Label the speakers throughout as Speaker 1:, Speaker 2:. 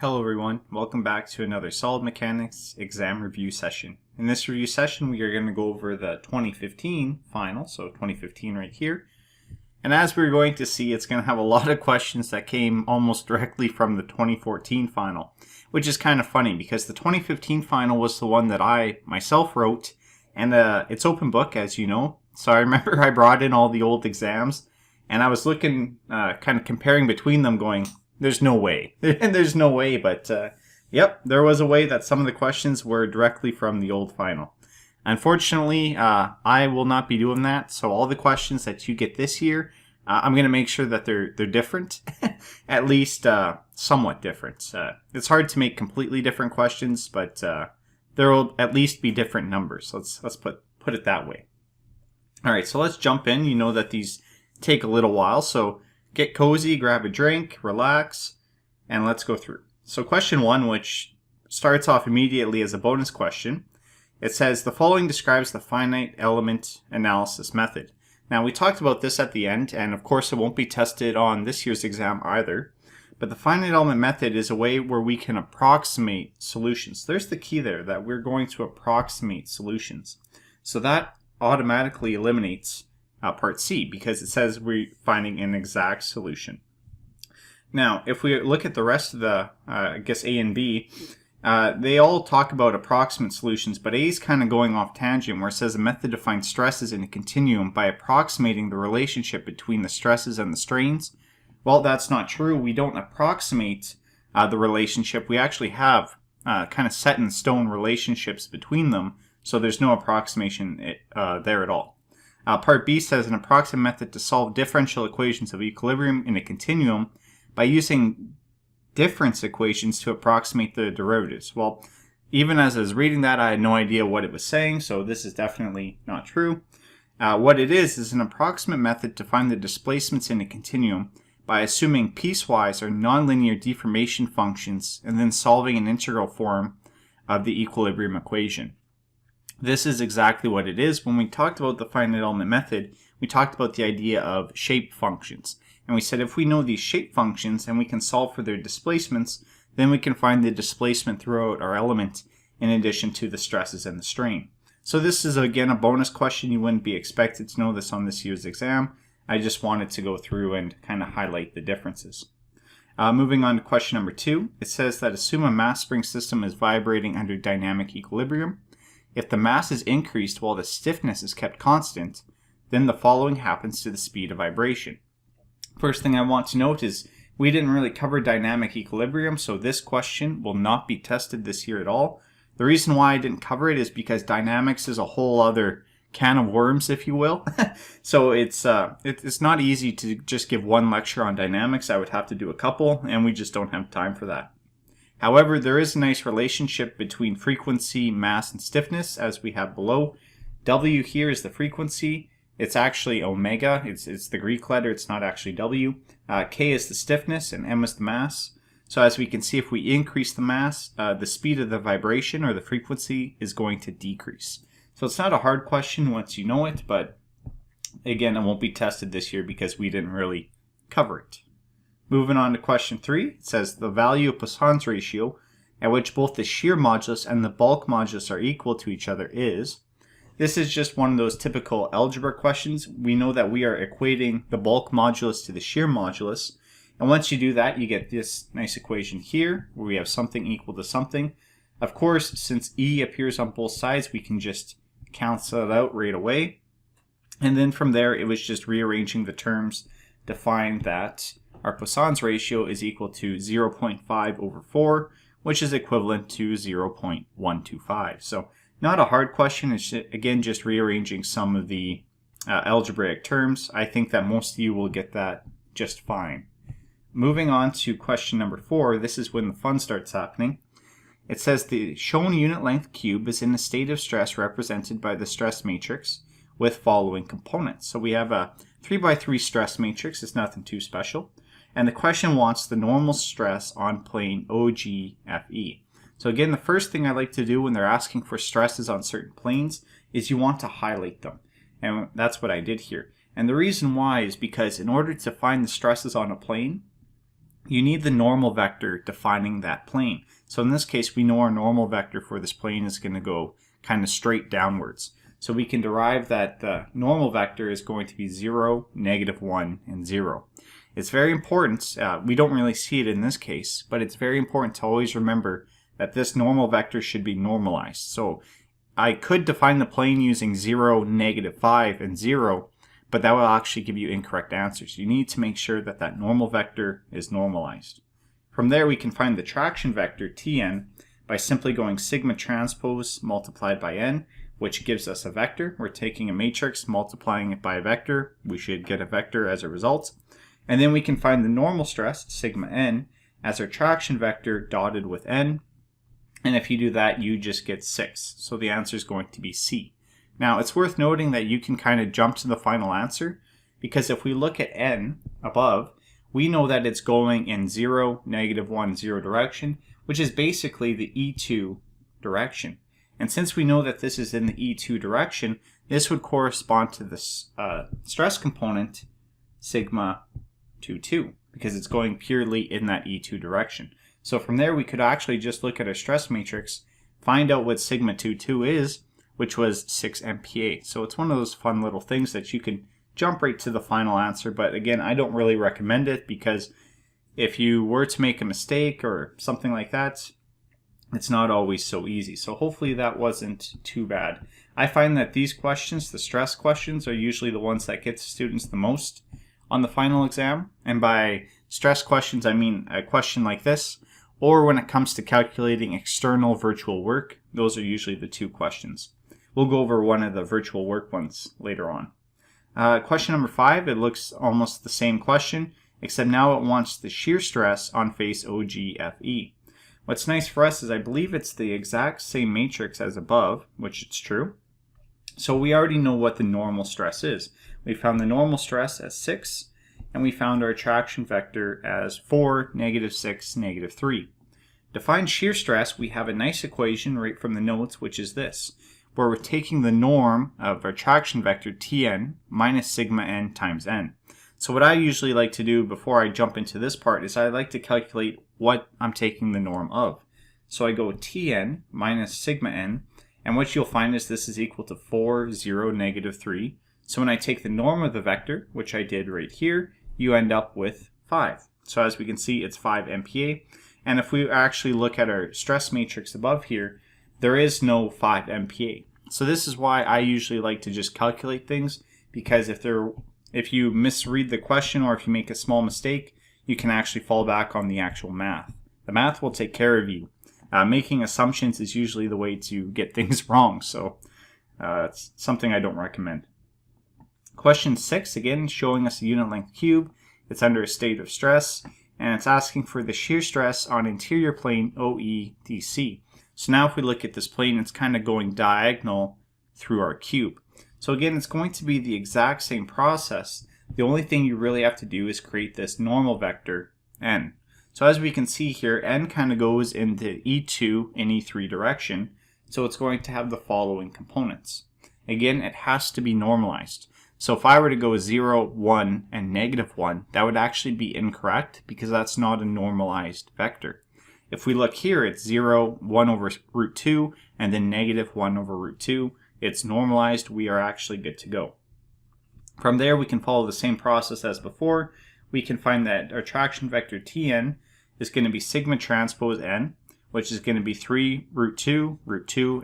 Speaker 1: Hello everyone, welcome back to another Solid Mechanics exam review session. In this review session we are going to go over the 2015 final, so 2015 right here. And as we're going to see, it's going to have a lot of questions that came almost directly from the 2014 final, which is kind of funny because the 2015 final was the one that I myself wrote, and it's open book as you know. So I remember I brought in all the old exams and I was looking, kind of comparing between them going, there's no way. There's no way, but yep, there was a way that some of the questions were directly from the old final. Unfortunately, I will not be doing that, so all the questions that you get this year, I'm going to make sure that they're different, at least somewhat different. It's hard to make completely different questions, but there will at least be different numbers. Let's put it that way. All right, so let's jump in. You know that these take a little while, so get cozy, grab a drink, relax, and let's go through. So question 1, which starts off immediately as a bonus question, it says, the following describes the finite element analysis method. Now, we talked about this at the end, and of course it won't be tested on this year's exam either, but the finite element method is a way where we can approximate solutions. There's the key there, that we're going to approximate solutions. So that automatically eliminates part C, because it says we're finding an exact solution. Now, if we look at the rest of the, I guess A and B, they all talk about approximate solutions, but A is kind of going off tangent where it says a method to find stresses in a continuum by approximating the relationship between the stresses and the strains. Well, that's not true. We don't approximate the relationship. We actually have kind of set in stone relationships between them, so there's no approximation there at all. Part B says an approximate method to solve differential equations of equilibrium in a continuum by using difference equations to approximate the derivatives. Well, even as I was reading that, I had no idea what it was saying, so this is definitely not true. What it is an approximate method to find the displacements in a continuum by assuming piecewise or nonlinear deformation functions and then solving an integral form of the equilibrium equation. This is exactly what it is. When we talked about the finite element method, we talked about the idea of shape functions. And we said if we know these shape functions and we can solve for their displacements, then we can find the displacement throughout our element in addition to the stresses and the strain. So this is again a bonus question. You wouldn't be expected to know this on this year's exam. I just wanted to go through and kind of highlight the differences. Moving on to question number 2, it says that assume a mass spring system is vibrating under dynamic equilibrium. If the mass is increased while the stiffness is kept constant, then the following happens to the speed of vibration. First thing I want to note is we didn't really cover dynamic equilibrium, so this question will not be tested this year at all. The reason why I didn't cover it is because dynamics is a whole other can of worms, if you will. So it's not easy to just give one lecture on dynamics. I would have to do a couple, and we just don't have time for that. However, there is a nice relationship between frequency, mass, and stiffness, as we have below. W here is the frequency. It's actually omega. It's the Greek letter. It's not actually W. K is the stiffness, and M is the mass. So as we can see, if we increase the mass, the speed of the vibration or the frequency is going to decrease. So it's not a hard question once you know it, but again, it won't be tested this year because we didn't really cover it. Moving on to question 3, it says the value of Poissons ratio at which both the shear modulus and the bulk modulus are equal to each other is. This is just one of those typical algebra questions. We know that we are equating the bulk modulus to the shear modulus. And once you do that, you get this nice equation here where we have something equal to something. Of course, since E appears on both sides, we can just cancel it out right away. And then from there, it was just rearranging the terms to find that our Poissons ratio is equal to 0.5 over 4, which is equivalent to 0.125. So not a hard question. It's again just rearranging some of the algebraic terms. I think that most of you will get that just fine. Moving on to question number 4, this is when the fun starts happening. It says the shown unit length cube is in a state of stress represented by the stress matrix with following components. So we have a 3x3 stress matrix. It's nothing too special. And the question wants the normal stress on plane OGFE. So again, the first thing I like to do when they're asking for stresses on certain planes is you want to highlight them. And that's what I did here. And the reason why is because in order to find the stresses on a plane, you need the normal vector defining that plane. So in this case, we know our normal vector for this plane is going to go kind of straight downwards. So we can derive that the normal vector is going to be 0, -1, and 0. It's very important, we don't really see it in this case, but it's very important to always remember that this normal vector should be normalized. So I could define the plane using 0, -5, and 0, but that will actually give you incorrect answers. You need to make sure that that normal vector is normalized. From there, we can find the traction vector, Tn, by simply going sigma transpose multiplied by n, which gives us a vector. We're taking a matrix, multiplying it by a vector. We should get a vector as a result. And then we can find the normal stress, sigma n, as our traction vector dotted with n. And if you do that, you just get 6. So the answer is going to be C. Now, it's worth noting that you can kind of jump to the final answer, because if we look at n above, we know that it's going in 0, -1, 0 direction, which is basically the E2 direction. And since we know that this is in the E2 direction, this would correspond to the stress component sigma 2, because it's going purely in that E2 direction. So from there, we could actually just look at our stress matrix, find out what sigma 2 is, which was 6 MPa. So it's one of those fun little things that you can jump right to the final answer. But again, I don't really recommend it, because if you were to make a mistake or something like that, it's not always so easy. So hopefully that wasn't too bad. I find that these questions, the stress questions, are usually the ones that get students the most on the final exam. And by stress questions, I mean a question like this, or when it comes to calculating external virtual work, those are usually the two questions. We'll go over one of the virtual work ones later on. Question number 5, it looks almost the same question, except now it wants the shear stress on face OGFE. What's nice for us is I believe it's the exact same matrix as above, which it's true. So we already know what the normal stress is. We found the normal stress as 6, and we found our traction vector as 4, -6, -3. To find shear stress, we have a nice equation right from the notes, which is this, where we're taking the norm of our traction vector Tn minus sigma n times n. So what I usually like to do before I jump into this part is I like to calculate what I'm taking the norm of. So I go Tn minus sigma n, and what you'll find is this is equal to 4, 0, -3. So when I take the norm of the vector, which I did right here, you end up with 5. So as we can see, it's 5 MPa. And if we actually look at our stress matrix above here, there is no 5 MPa. So this is why I usually like to just calculate things, because if you misread the question or if you make a small mistake, you can actually fall back on the actual math. The math will take care of you. Making assumptions is usually the way to get things wrong, so it's something I don't recommend. Question 6, again, showing us a unit length cube. It's under a state of stress, and it's asking for the shear stress on interior plane OEDC. So now if we look at this plane, it's kind of going diagonal through our cube. So again, it's going to be the exact same process. The only thing you really have to do is create this normal vector, n. So as we can see here, n kind of goes in the E2 and E3 direction. So it's going to have the following components. Again, it has to be normalized. So if I were to go 0, 1, and -1, that would actually be incorrect, because that's not a normalized vector. If we look here, it's 0, 1 over root 2, and then -1 over root 2. It's normalized. We are actually good to go. From there, we can follow the same process as before. We can find that our traction vector Tn is going to be sigma transpose n, which is going to be 3, root 2,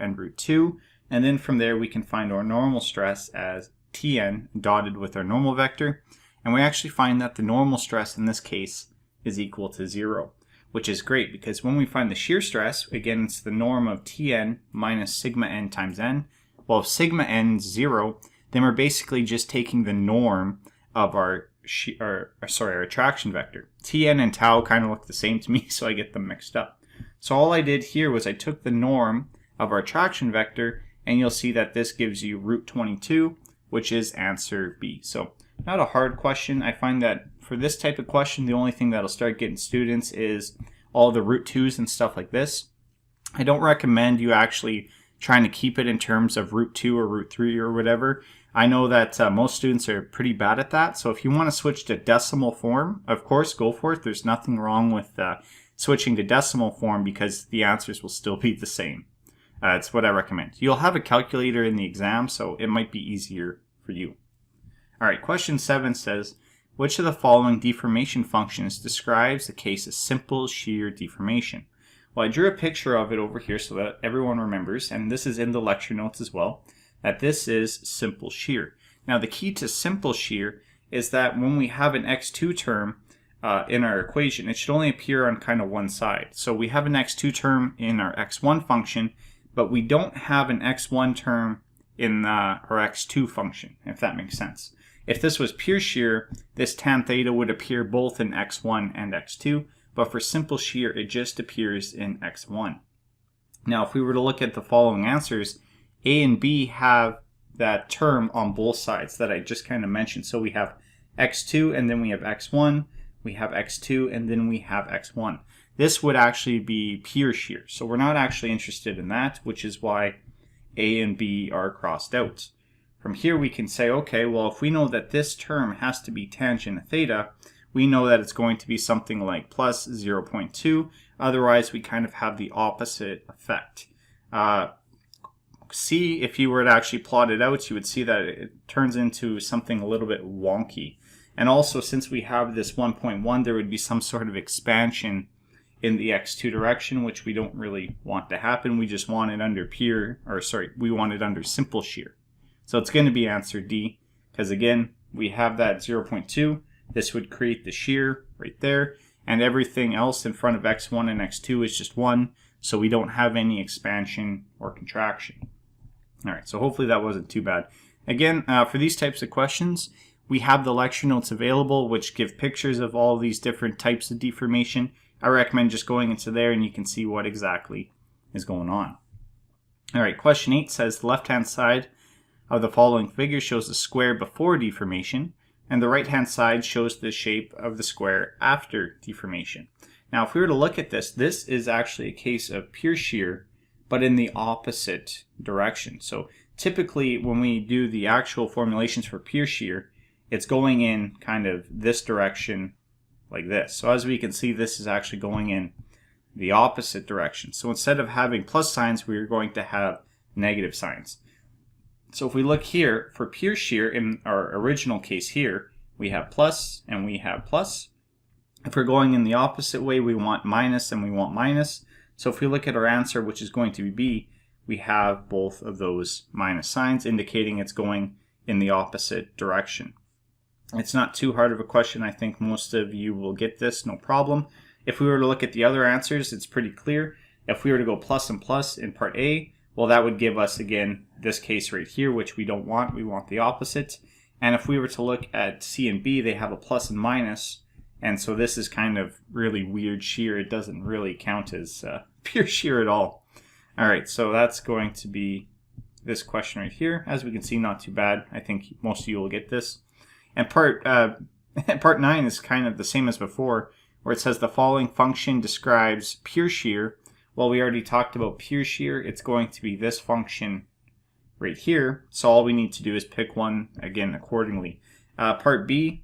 Speaker 1: and root 2. And then from there, we can find our normal stress as Tn dotted with our normal vector. And we actually find that the normal stress in this case is equal to 0. Which is great, because when we find the shear stress, again, it's the norm of Tn minus sigma n times n. Well, if sigma n is 0, then we're basically just taking the norm of our traction vector. Tn and tau kind of look the same to me, so I get them mixed up. So all I did here was I took the norm of our traction vector, and you'll see that this gives you root 22, which is answer B. So not a hard question. I find that for this type of question, the only thing that'll start getting students is all the root 2's and stuff like this. I don't recommend you actually trying to keep it in terms of root 2 or root 3 or whatever. I know that most students are pretty bad at that, so if you want to switch to decimal form, of course, go for it. There's nothing wrong with switching to decimal form because the answers will still be the same. It's what I recommend. You'll have a calculator in the exam, so it might be easier for you. All right, question 7 says, which of the following deformation functions describes the case of simple shear deformation? Well, I drew a picture of it over here so that everyone remembers, and this is in the lecture notes as well, that this is simple shear. Now, the key to simple shear is that when we have an x2 term in our equation, it should only appear on kind of one side. So we have an x2 term in our x1 function, but we don't have an x1 term in our x2 function, if that makes sense. If this was pure shear, this tan theta would appear both in x1 and x2, but for simple shear, it just appears in x1. Now, if we were to look at the following answers, A and B have that term on both sides that I just kind of mentioned. So we have x2 and then we have x1, we have x2 and then we have x1. This would actually be pure shear. So we're not actually interested in that, which is why A and B are crossed out. From here we can say, okay, well, if we know that this term has to be tangent of theta, we know that it's going to be something like plus 0.2. Otherwise, we kind of have the opposite effect. C, if you were to actually plot it out, you would see that it turns into something a little bit wonky. And also, since we have this 1.1, there would be some sort of expansion in the x2 direction, which we don't really want to happen. We just want it under we want it under simple shear. So it's going to be answer D, because again, we have that 0.2. This would create the shear right there, and everything else in front of x1 and x2 is just 1, so we don't have any expansion or contraction. All right, so hopefully that wasn't too bad. Again, for these types of questions, we have the lecture notes available, which give pictures of all of these different types of deformation. I recommend just going into there and you can see what exactly is going on. All right, question 8 says the left-hand side of the following figure shows the square before deformation, and the right-hand side shows the shape of the square after deformation. Now, if we were to look at this, this is actually a case of pure shear, but in the opposite direction. So typically, when we do the actual formulations for pure shear, it's going in kind of this direction like this. So as we can see, this is actually going in the opposite direction. So instead of having plus signs, we're going to have negative signs. So if we look here, for pure shear, in our original case here, we have plus and we have plus. If we're going in the opposite way, we want minus and we want minus. So if we look at our answer, which is going to be B, we have both of those minus signs, indicating it's going in the opposite direction. It's not too hard of a question. I think most of you will get this, no problem. If we were to look at the other answers, it's pretty clear. If we were to go plus and plus in part A, well, that would give us, again, this case right here, which we don't want. We want the opposite. And if we were to look at C and B, they have a plus and minus. And so this is kind of really weird shear. It doesn't really count as pure shear at all. All right, so that's going to be this question right here. As we can see, not too bad. I think most of you will get this. And part 9 is kind of the same as before, where it says the following function describes pure shear. Well, we already talked about pure shear. It's going to be this function right here. So all we need to do is pick one, again, accordingly. Part B,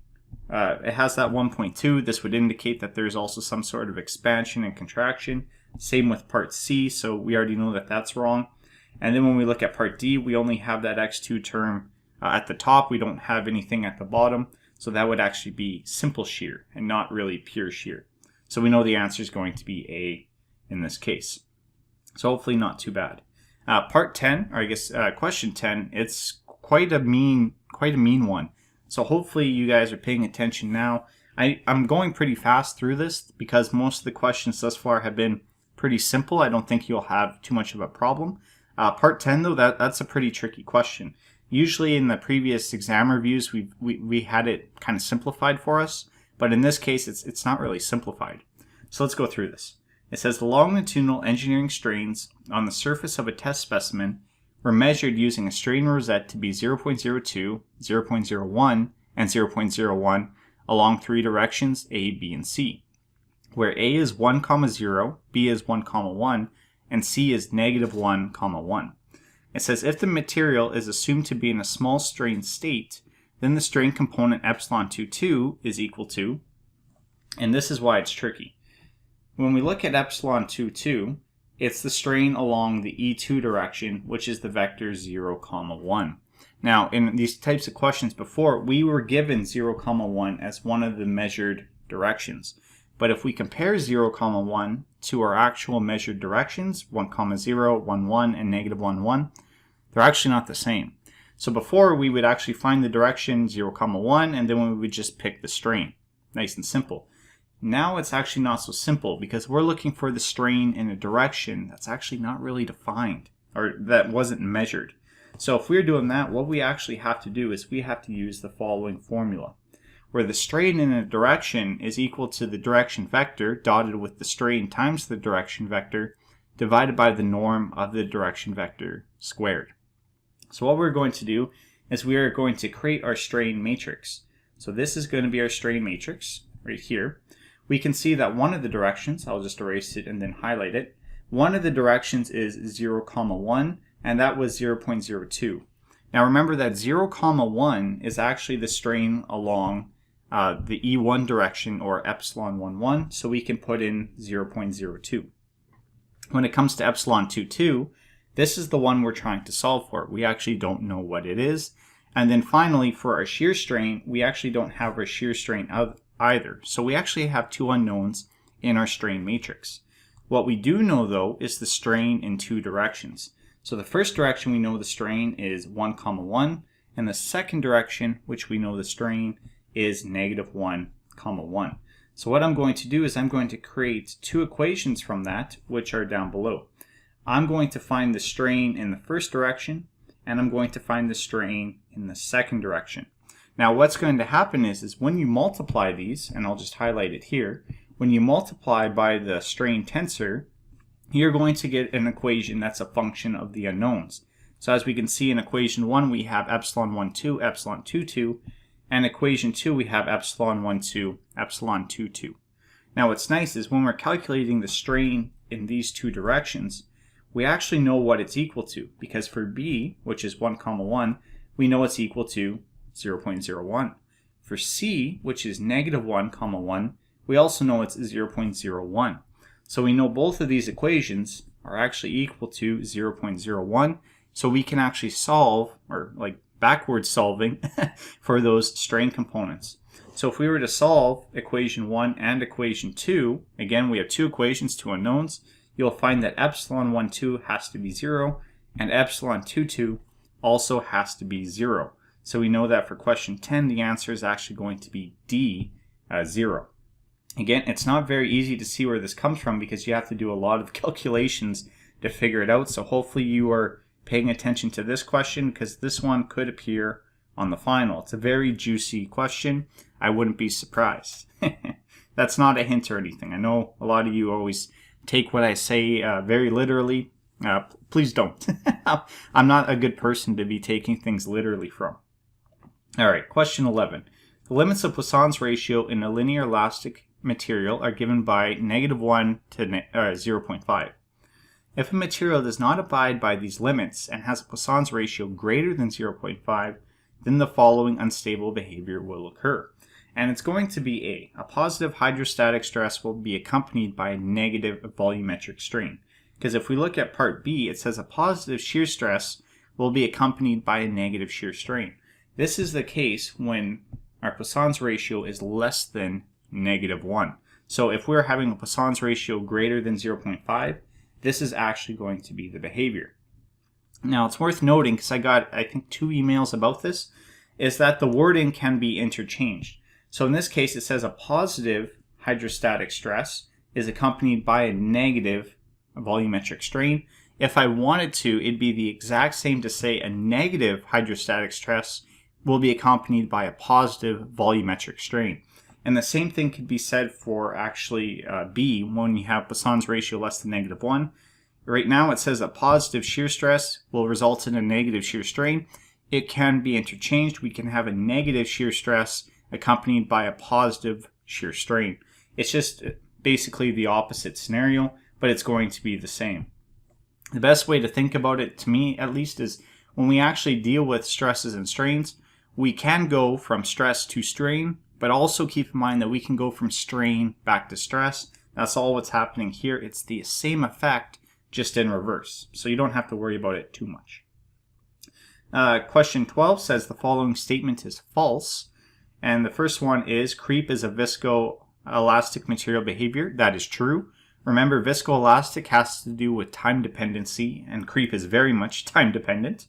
Speaker 1: it has that 1.2. This would indicate that there's also some sort of expansion and contraction. Same with part C, so we already know that that's wrong. And then when we look at part D, we only have that x2 term at the top. We don't have anything at the bottom. So that would actually be simple shear and not really pure shear. So we know the answer is going to be A in this case. So hopefully not too bad. Part 10, or I guess question 10, it's quite a mean one. So hopefully you guys are paying attention now. I'm going pretty fast through this because most of the questions thus far have been pretty simple. I don't think you'll have too much of a problem. Part 10 though, that's a pretty tricky question. Usually in the previous exam reviews, we had it kind of simplified for us, but in this case, it's not really simplified. So let's go through this. It says the longitudinal engineering strains on the surface of a test specimen were measured using a strain rosette to be 0.02, 0.01, and 0.01 along 3 directions, A, B, and C, where A is 1, 0, B is 1, 1, and C is -1, 1. It says if the material is assumed to be in a small strain state, then the strain component epsilon 2 is equal to, and this is why it's tricky. When we look at epsilon 2, it's the strain along the E2 direction, which is the vector 0, 1. Now, in these types of questions before, we were given 0, 1 as one of the measured directions. But if we compare 0, 1 to our actual measured directions, 1, 0, 1, 1, and negative 1, 1, they're actually not the same. So before, we would actually find the direction 0, 1, and then we would just pick the strain. Nice and simple. Now it's actually not so simple because we're looking for the strain in a direction that's actually not really defined or that wasn't measured. So if we're doing that, what we actually have to do is we have to use the following formula, where the strain in a direction is equal to the direction vector dotted with the strain times the direction vector divided by the norm of the direction vector squared. So what we're going to do is we are going to create our strain matrix. So this is going to be our strain matrix right here. We can see that one of the directions, I'll just erase it and then highlight it, one of the directions is 0, 1, and that was 0.02. Now remember that 0, 1 is actually the strain along the E1 direction, or epsilon 1, so we can put in 0.02. When it comes to epsilon 2, this is the one we're trying to solve for. We actually don't know what it is. And then finally, for our shear strain, we actually don't have our shear strain either. So we actually have two unknowns in our strain matrix. What we do know though is the strain in two directions. So the first direction we know the strain is 1, 1, and the second direction, which we know the strain, is negative 1, 1. So what I'm going to do is I'm going to create two equations from that, which are down below. I'm going to find the strain in the first direction, and I'm going to find the strain in the second direction. Now what's going to happen is when you multiply these, and I'll just highlight it here, when you multiply by the strain tensor, you're going to get an equation that's a function of the unknowns. So as we can see in equation 1, we have epsilon 1, 2, epsilon 2, 2, and equation 2, we have epsilon 1, 2, epsilon 2, 2. Now what's nice is when we're calculating the strain in these two directions, we actually know what it's equal to, because for B, which is 1, 1, we know it's equal to 0.01. For C, which is negative 1, 1, we also know it's 0.01. So we know both of these equations are actually equal to 0.01. So we can actually solve, or like backwards solving, for those strain components. So if we were to solve equation 1 and equation 2, again we have two equations, two unknowns, you'll find that epsilon 1, 2 has to be 0, and epsilon 2, 2 also has to be 0. So we know that for question 10, the answer is actually going to be D, 0. Again, it's not very easy to see where this comes from because you have to do a lot of calculations to figure it out. So hopefully you are paying attention to this question because this one could appear on the final. It's a very juicy question. I wouldn't be surprised. That's not a hint or anything. I know a lot of you always take what I say very literally. Please don't. I'm not a good person to be taking things literally from. All right, question 11. The limits of Poissons ratio in a linear elastic material are given by -1 to 0.5. If a material does not abide by these limits and has a Poissons ratio greater than 0.5, then the following unstable behavior will occur. And it's going to be a positive hydrostatic stress will be accompanied by a negative volumetric strain. Because if we look at part B, it says a positive shear stress will be accompanied by a negative shear strain. This is the case when our Poissons ratio is less than -1. So if we're having a Poissons ratio greater than 0.5, this is actually going to be the behavior. Now it's worth noting, because I got, I think, 2 emails about this, is that the wording can be interchanged. So in this case, it says a positive hydrostatic stress is accompanied by a negative volumetric strain. If I wanted to, it'd be the exact same to say a negative hydrostatic stress will be accompanied by a positive volumetric strain. And the same thing could be said for actually B when you have Poissons ratio less than -1. Right now it says a positive shear stress will result in a negative shear strain. It can be interchanged. We can have a negative shear stress accompanied by a positive shear strain. It's just basically the opposite scenario, but it's going to be the same. The best way to think about it, to me at least, is when we actually deal with stresses and strains, we can go from stress to strain, but also keep in mind that we can go from strain back to stress. That's all what's happening here. It's the same effect, just in reverse. So you don't have to worry about it too much. Question 12 says the following statement is false. And the first one is creep is a viscoelastic material behavior. That is true. Remember, viscoelastic has to do with time dependency, and creep is very much time dependent.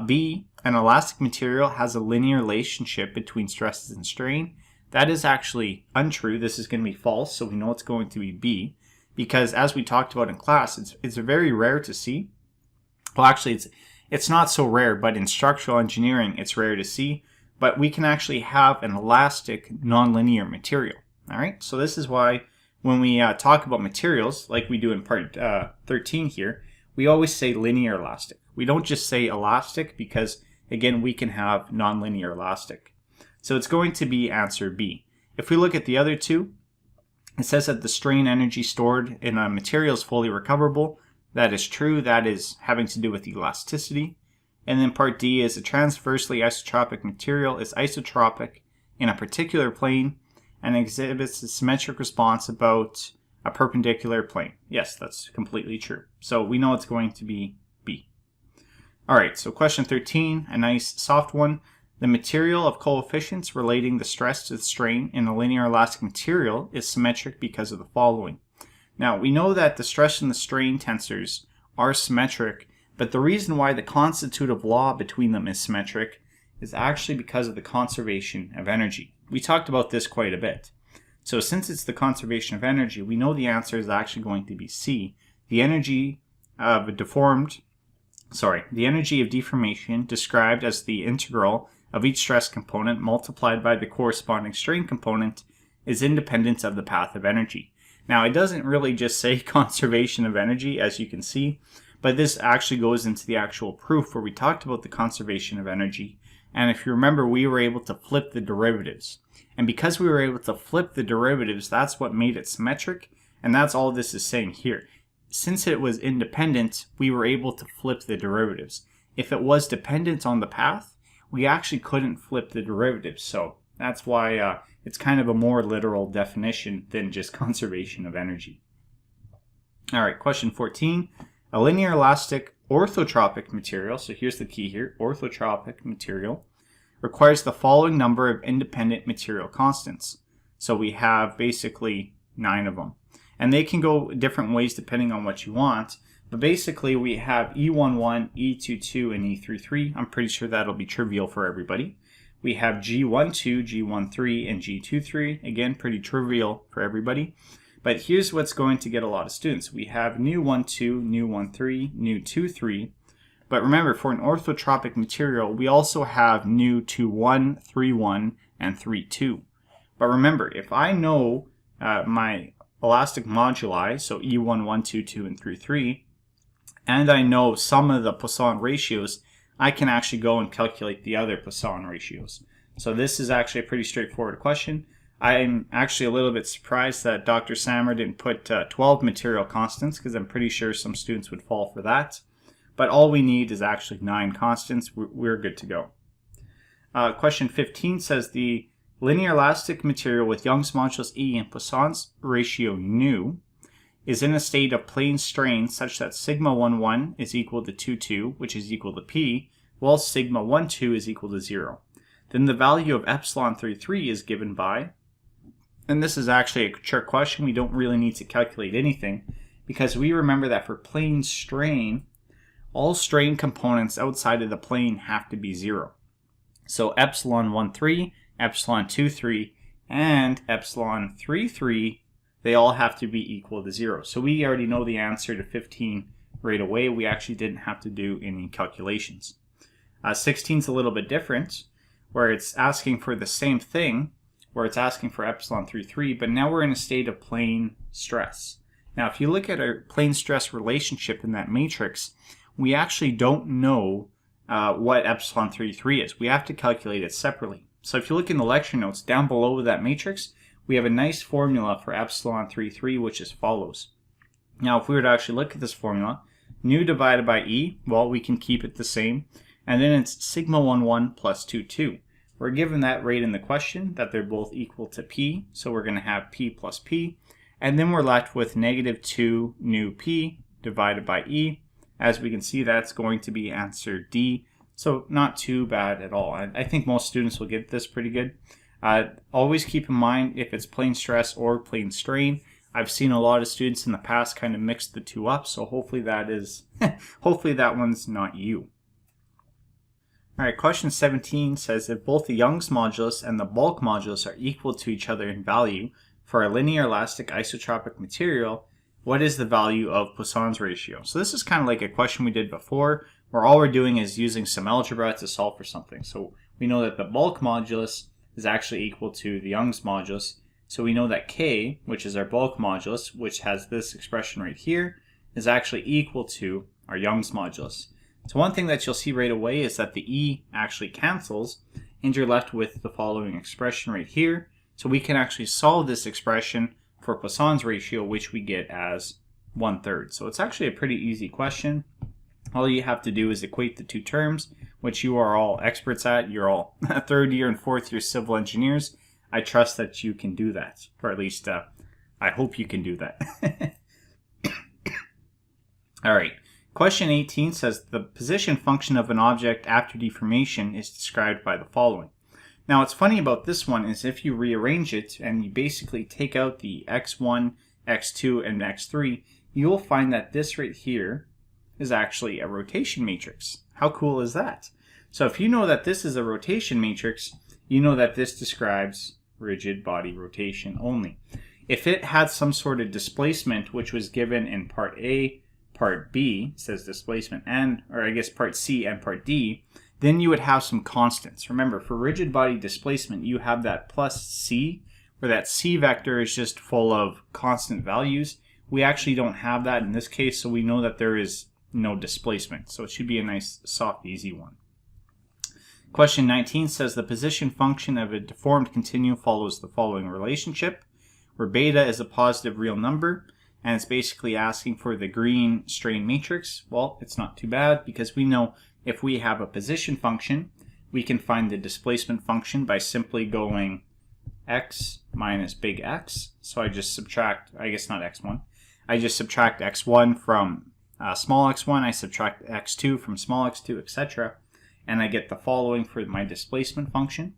Speaker 1: B, an elastic material has a linear relationship between stresses and strain. That is actually untrue. This is going to be false, so we know it's going to be B, because as we talked about in class, it's very rare to see. Well, actually, it's not so rare, but in structural engineering, it's rare to see. But we can actually have an elastic nonlinear material. All right, so this is why when we talk about materials, like we do in part 13 here, we always say linear elastic. We don't just say elastic because, again, we can have nonlinear elastic. So it's going to be answer B. If we look at the other two, it says that the strain energy stored in a material is fully recoverable. That is true. That is having to do with elasticity. And then part D is a transversely isotropic material is isotropic in a particular plane and exhibits a symmetric response about a perpendicular plane. Yes, that's completely true. So we know it's going to be B. All right, so question 13, a nice soft one. The material of coefficients relating the stress to the strain in a linear elastic material is symmetric because of the following. Now, we know that the stress and the strain tensors are symmetric, but the reason why the constitutive law between them is symmetric is actually because of the conservation of energy. We talked about this quite a bit. So since it's the conservation of energy, we know the answer is actually going to be C. The energy of deformation described as the integral of each stress component multiplied by the corresponding strain component is independent of the path of energy. Now, it doesn't really just say conservation of energy, as you can see, but this actually goes into the actual proof where we talked about the conservation of energy. And if you remember, we were able to flip the derivatives. And because we were able to flip the derivatives, that's what made it symmetric. And that's all this is saying here. Since it was independent, we were able to flip the derivatives. If it was dependent on the path, we actually couldn't flip the derivatives. So that's why it's kind of a more literal definition than just conservation of energy. All right, question 14. A linear elastic orthotropic material, so here's the key here, orthotropic material, requires the following number of independent material constants. So we have basically 9 of them. And they can go different ways depending on what you want. But basically we have E11, E22, and E33. I'm pretty sure that'll be trivial for everybody. We have G12, G13, and G23. Again, pretty trivial for everybody. But here's what's going to get a lot of students. We have Nu12, Nu13, Nu23. But remember, for an orthotropic material, we also have Nu21, 31, and 32. But remember, if I know my elastic moduli, so E11, 22, and 33, and I know some of the Poisson ratios, I can actually go and calculate the other Poisson ratios. So this is actually a pretty straightforward question. I'm actually a little bit surprised that Dr. Sammer didn't put 12 material constants, because I'm pretty sure some students would fall for that. But all we need is actually 9 constants. We're good to go. Question 15 says the linear elastic material with Young's modulus E and Poisson's ratio nu is in a state of plane strain such that sigma 11 is equal to 22, which is equal to P, while sigma 12 is equal to 0. Then the value of epsilon 33 is given by, and this is actually a trick question. We don't really need to calculate anything because we remember that for plane strain, all strain components outside of the plane have to be 0. So epsilon 13, epsilon 23, and epsilon 33, they all have to be equal to 0. So we already know the answer to 15 right away. We actually didn't have to do any calculations. 16 is a little bit different, where it's asking for the same thing, where it's asking for epsilon 33, but now we're in a state of plane stress. Now, if you look at our plane stress relationship in that matrix, we actually don't know what epsilon 33 is. We have to calculate it separately. So if you look in the lecture notes, down below that matrix, we have a nice formula for epsilon 33, which is follows. Now, if we were to actually look at this formula, Nu divided by E, well, we can keep it the same. And then it's sigma 1, 1 plus 2, 2. We're given that rate in the question, that they're both equal to P, so we're going to have P plus P. And then we're left with negative 2 nu P divided by E. As we can see, that's going to be answer D. So not too bad at all. I think most students will get this pretty good. Always keep in mind if it's plane stress or plane strain. I've seen a lot of students in the past kind of mix the two up, so hopefully that is, hopefully that one's not you. Alright, question 17 says if both the Young's modulus and the bulk modulus are equal to each other in value for a linear elastic isotropic material, what is the value of Poissons ratio? So this is kind of like a question we did before, where all we're doing is using some algebra to solve for something. So we know that the bulk modulus is actually equal to the Young's modulus. So we know that K, which is our bulk modulus, which has this expression right here, is actually equal to our Young's modulus. So one thing that you'll see right away is that the E actually cancels, and you're left with the following expression right here. So we can actually solve this expression for Poissons ratio, which we get as 1/3. So it's actually a pretty easy question. All you have to do is equate the two terms, which you are all experts at. You're all third year and fourth year civil engineers. I trust that you can do that, or at least I hope you can do that. All right. Question 18 says the position function of an object after deformation is described by the following. Now what's funny about this one is if you rearrange it and you basically take out the x1, x2, and x3, you'll find that this right here is actually a rotation matrix. How cool is that? So if you know that this is a rotation matrix, you know that this describes rigid body rotation only. If it had some sort of displacement, which was given in part A, part B, says displacement, and, or I guess part C and part D, then you would have some constants. Remember, for rigid body displacement, you have that plus C, where that C vector is just full of constant values. We actually don't have that in this case, so we know that there is no displacement. So it should be a nice, soft, easy one. Question 19 says the position function of a deformed continuum follows the following relationship, where beta is a positive real number, and it's basically asking for the green strain matrix. Well, it's not too bad because we know if we have a position function, we can find the displacement function by simply going x minus big X. So I just subtract, I guess not x1, I just subtract x1 from small x1, I subtract x2 from small x2, etc. And I get the following for my displacement function.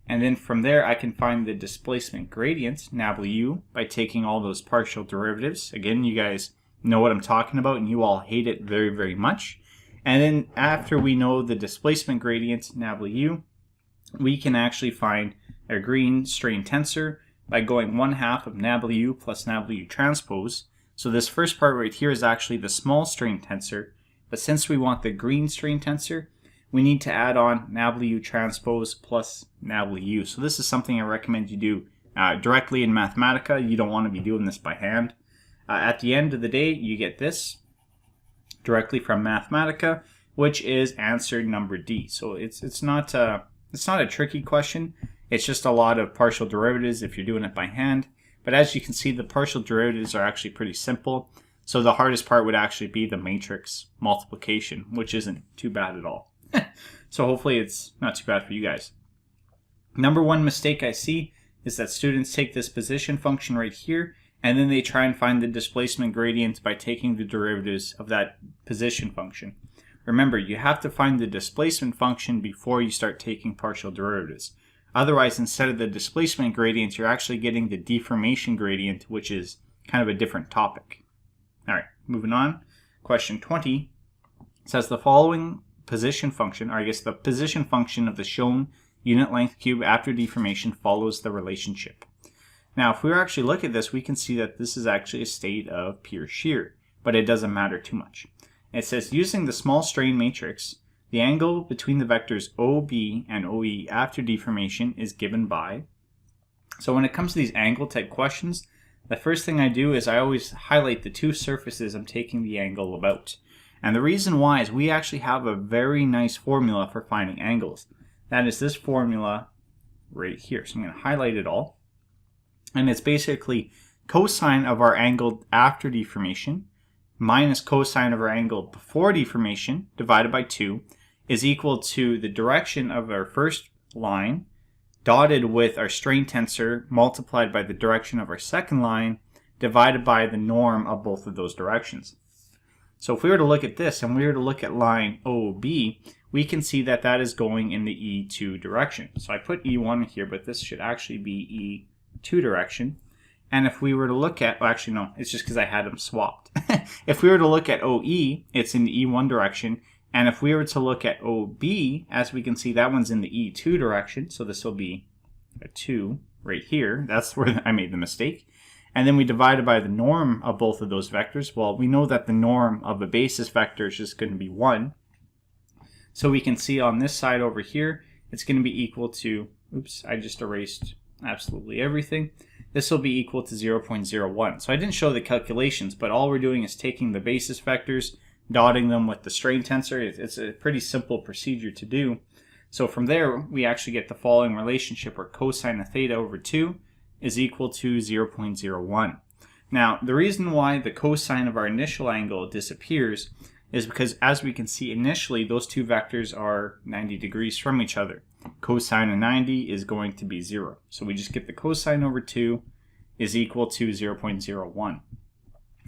Speaker 1: And then from there, I can find the displacement gradient, nablu, by taking all those partial derivatives. Again, you guys know what I'm talking about, and you all hate it very, very much. And then after we know the displacement gradient, nablu, we can actually find a green strain tensor by going 1/2 of nablu plus nablu transpose. So this first part right here is actually the small strain tensor, but since we want the green strain tensor, we need to add on nablu transpose plus nablu. So this is something I recommend you do directly in Mathematica. You don't want to be doing this by hand. At the end of the day, you get this directly from Mathematica, which is answer number D. So it's not a tricky question. It's just a lot of partial derivatives if you're doing it by hand. But as you can see, the partial derivatives are actually pretty simple. So the hardest part would actually be the matrix multiplication, which isn't too bad at all. So hopefully it's not too bad for you guys. Number one mistake I see is that students take this position function right here and then they try and find the displacement gradient by taking the derivatives of that position function. Remember, you have to find the displacement function before you start taking partial derivatives. Otherwise, instead of the displacement gradient, you're actually getting the deformation gradient, which is kind of a different topic. All right, moving on. Question 20 says the following position function, or I guess the position function of the shown unit length cube after deformation follows the relationship. Now, if we actually look at this, we can see that this is actually a state of pure shear, but it doesn't matter too much. It says using the small strain matrix, the angle between the vectors OB and OE after deformation is given by. So when it comes to these angle type questions, the first thing I do is I always highlight the two surfaces I'm taking the angle about. And the reason why is we actually have a very nice formula for finding angles. That is this formula right here. So I'm going to highlight it all. And it's basically cosine of our angle after deformation minus cosine of our angle before deformation divided by 2 is equal to the direction of our first line dotted with our strain tensor multiplied by the direction of our second line divided by the norm of both of those directions. So if we were to look at this and we were to look at line OB, we can see that that is going in the E2 direction. So I put E1 here, but this should actually be E2 direction. And if we were to look at, well, actually no, it's just because I had them swapped. If we were to look at OE, it's in the E1 direction. And if we were to look at OB, as we can see, that one's in the E2 direction. So this will be a 2 right here. That's where I made the mistake. And then we divided by the norm of both of those vectors. Well, we know that the norm of a basis vector is just going to be 1. So we can see on this side over here, it's going to be equal to, oops, I just erased absolutely everything. This will be equal to 0.01. So I didn't show the calculations, but all we're doing is taking the basis vectors, dotting them with the strain tensor. It's a pretty simple procedure to do. So from there, we actually get the following relationship where cosine of theta over 2 is equal to 0.01. Now, the reason why the cosine of our initial angle disappears is because, as we can see initially, those two vectors are 90 degrees from each other. Cosine of 90 is going to be 0. So we just get the cosine over 2 is equal to 0.01.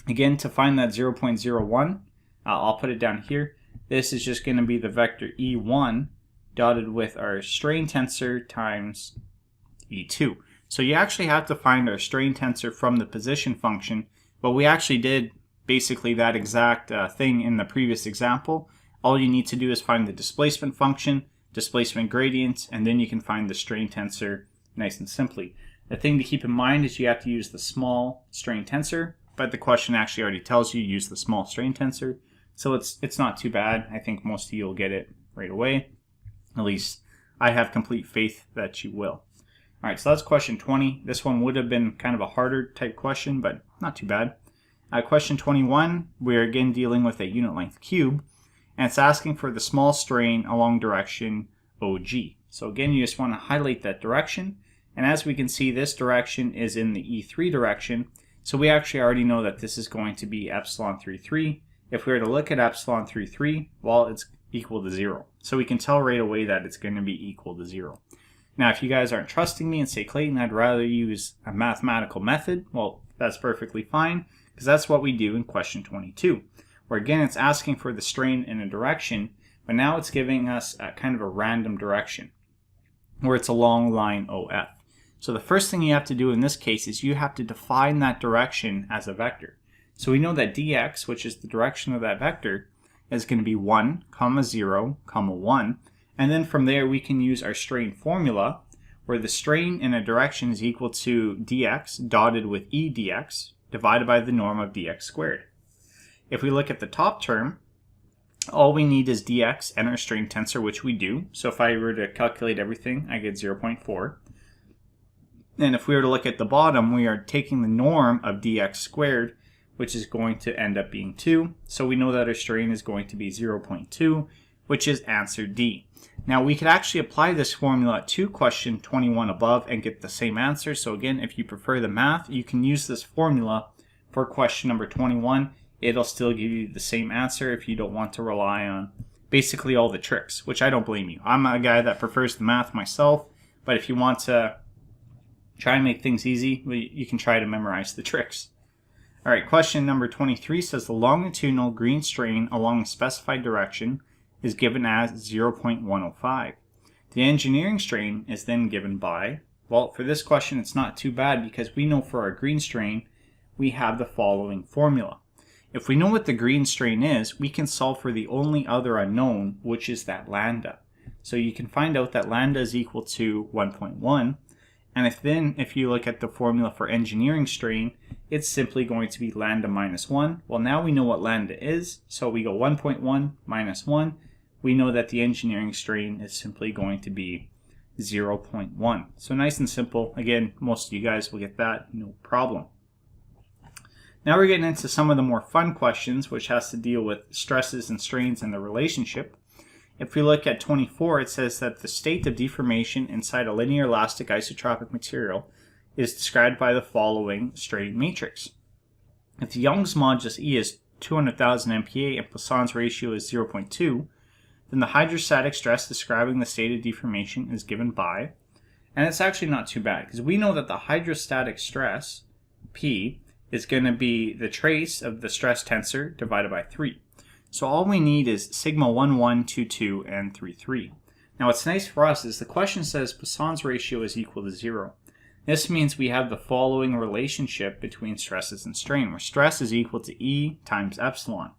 Speaker 1: Again, to find that 0.01, I'll put it down here. This is just going to be the vector E1 dotted with our strain tensor times E2. So you actually have to find our strain tensor from the position function, but we actually did basically that exact thing in the previous example. All you need to do is find the displacement function, displacement gradient, and then you can find the strain tensor nice and simply. The thing to keep in mind is you have to use the small strain tensor, but the question actually already tells you use the small strain tensor. So it's not too bad. I think most of you will get it right away. At least I have complete faith that you will. All right, so that's question 20. This one would have been kind of a harder type question, but not too bad. Question 21, we're again dealing with a unit length cube, and it's asking for the small strain along direction OG. So again, you just want to highlight that direction, and as we can see, this direction is in the E3 direction, so we actually already know that this is going to be epsilon 3,3. If we were to look at epsilon 3,3, well, it's equal to 0. So we can tell right away that it's going to be equal to 0. Now, if you guys aren't trusting me and say, Clayton, I'd rather use a mathematical method, well, that's perfectly fine, because that's what we do in question 22, where again, it's asking for the strain in a direction, but now it's giving us a kind of a random direction, where it's along line OF. So the first thing you have to do in this case is you have to define that direction as a vector. So we know that dx, which is the direction of that vector, is going to be 1, 0, 1. And then from there, we can use our strain formula, where the strain in a direction is equal to dx dotted with e dx divided by the norm of dx squared. If we look at the top term, all we need is dx and our strain tensor, which we do. So if I were to calculate everything, I get 0.4. And if we were to look at the bottom, we are taking the norm of dx squared, which is going to end up being 2. So we know that our strain is going to be 0.2, which is answer D. Now we could actually apply this formula to question 21 above and get the same answer. So again, if you prefer the math, you can use this formula for question number 21. It'll still give you the same answer if you don't want to rely on basically all the tricks, which I don't blame you. I'm a guy that prefers the math myself, but if you want to try and make things easy, you can try to memorize the tricks. All right, question number 23 says the longitudinal green strain along a specified direction is given as 0.105. The engineering strain is then given by, well, for this question it's not too bad because we know for our green strain we have the following formula. If we know what the green strain is, we can solve for the only other unknown, which is that lambda. So you can find out that lambda is equal to 1.1, and if you look at the formula for engineering strain, it's simply going to be lambda minus 1. Well, now we know what lambda is, so we go 1.1 minus 1. We know that the engineering strain is simply going to be 0.1. So nice and simple. Again, most of you guys will get that, no problem. Now we're getting into some of the more fun questions, which has to deal with stresses and strains and the relationship. If we look at 24, it says that the state of deformation inside a linear elastic isotropic material is described by the following strain matrix. If the Young's modulus E is 200,000 MPa and Poissons ratio is 0.2, then the hydrostatic stress describing the state of deformation is given by, and it's actually not too bad because we know that the hydrostatic stress, P, is going to be the trace of the stress tensor divided by 3. So all we need is sigma 1, 1, 2, 2, and 3, 3. Now what's nice for us is the question says Poissons ratio is equal to 0. This means we have the following relationship between stresses and strain, where stress is equal to E times epsilon.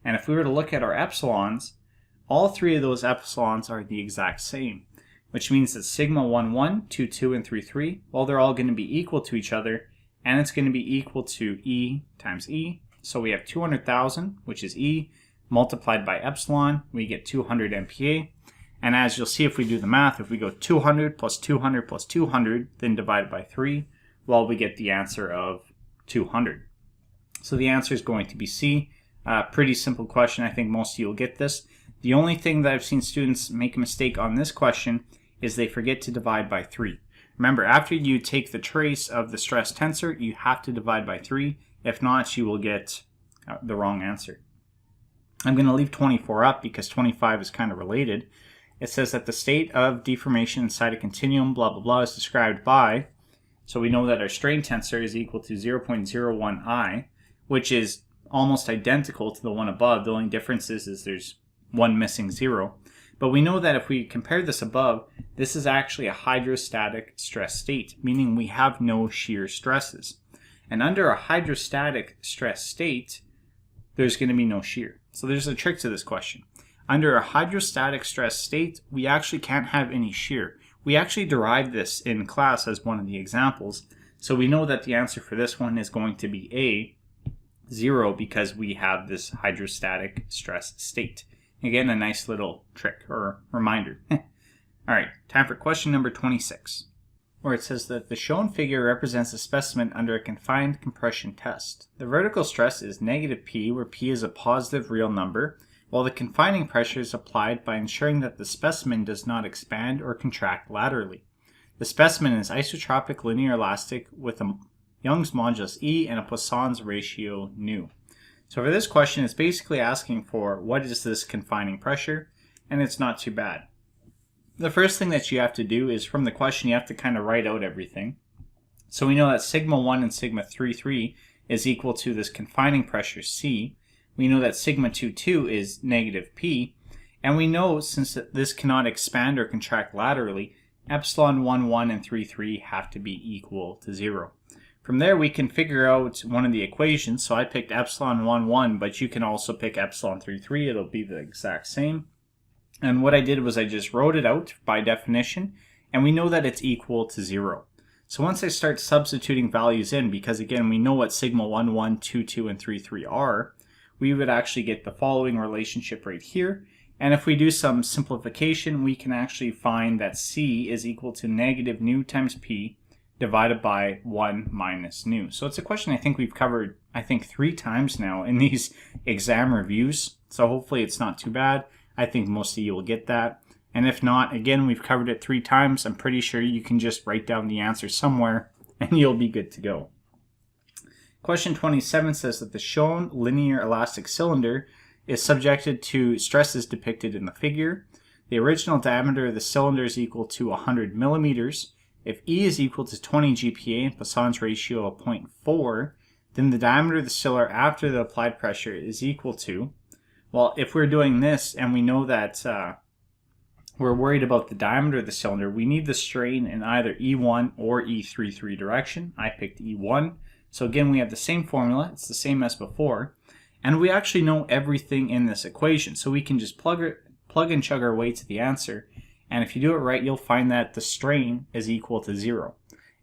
Speaker 1: And if we were to look at our epsilons, all three of those epsilons are the exact same, which means that sigma 1, 1, 2, 2, and 3, 3, well, they're all going to be equal to each other, and it's going to be equal to E times E. So we have 200,000, which is E, multiplied by epsilon, we get 200 MPa. And as you'll see if we do the math, if we go 200 plus 200 plus 200, then divided by 3, well, we get the answer of 200. So the answer is going to be C. Pretty simple question. I think most of you will get this. The only thing that I've seen students make a mistake on this question is they forget to divide by 3. Remember, after you take the trace of the stress tensor, you have to divide by 3. If not, you will get the wrong answer. I'm going to leave 24 up because 25 is kind of related. It says that the state of deformation inside a continuum, blah, blah, blah, is described by, so we know that our strain tensor is equal to 0.01 I, which is almost identical to the one above. The only difference is there's one missing 0. But we know that if we compare this above, this is actually a hydrostatic stress state, meaning we have no shear stresses. And under a hydrostatic stress state, there's going to be no shear. So there's a trick to this question. Under a hydrostatic stress state, we actually can't have any shear. We actually derived this in class as one of the examples. So we know that the answer for this one is going to be A, 0, because we have this hydrostatic stress state. Again, a nice little trick or reminder. All right, time for question number 26, where it says that the shown figure represents a specimen under a confined compression test. The vertical stress is negative P, where P is a positive real number, while the confining pressure is applied by ensuring that the specimen does not expand or contract laterally. The specimen is isotropic linear elastic with a Young's modulus E and a Poissons ratio nu. So for this question, it's basically asking for what is this confining pressure, and it's not too bad. The first thing that you have to do is from the question, you have to kind of write out everything. So we know that sigma 1 and sigma 3, 3 is equal to this confining pressure C. We know that sigma 2, 2 is negative P. And we know since this cannot expand or contract laterally, epsilon 1, 1 and 3, 3 have to be equal to 0. From there, we can figure out one of the equations. So I picked epsilon 1, 1, but you can also pick epsilon 3, 3. It'll be the exact same. And what I did was I just wrote it out by definition, and we know that it's equal to 0. So once I start substituting values in, because again, we know what sigma 1, 1, 2, 2, and 3, 3 are, we would actually get the following relationship right here. And if we do some simplification, we can actually find that C is equal to negative nu times P divided by 1 minus nu. So it's a question I think we've covered, 3 times now in these exam reviews. So hopefully it's not too bad. I think most of you will get that. And if not, again, we've covered it 3 times. I'm pretty sure you can just write down the answer somewhere and you'll be good to go. Question 27 says that the shown linear elastic cylinder is subjected to stresses depicted in the figure. The original diameter of the cylinder is equal to 100 millimeters. If E is equal to 20 GPa and Poissons ratio of 0.4, then the diameter of the cylinder after the applied pressure is equal to, well, if we're doing this and we know that we're worried about the diameter of the cylinder, we need the strain in either E1 or E33 direction. I picked E1. So again, we have the same formula. It's the same as before. And we actually know everything in this equation. So we can just plug and chug our way to the answer. And if you do it right, you'll find that the strain is equal to 0.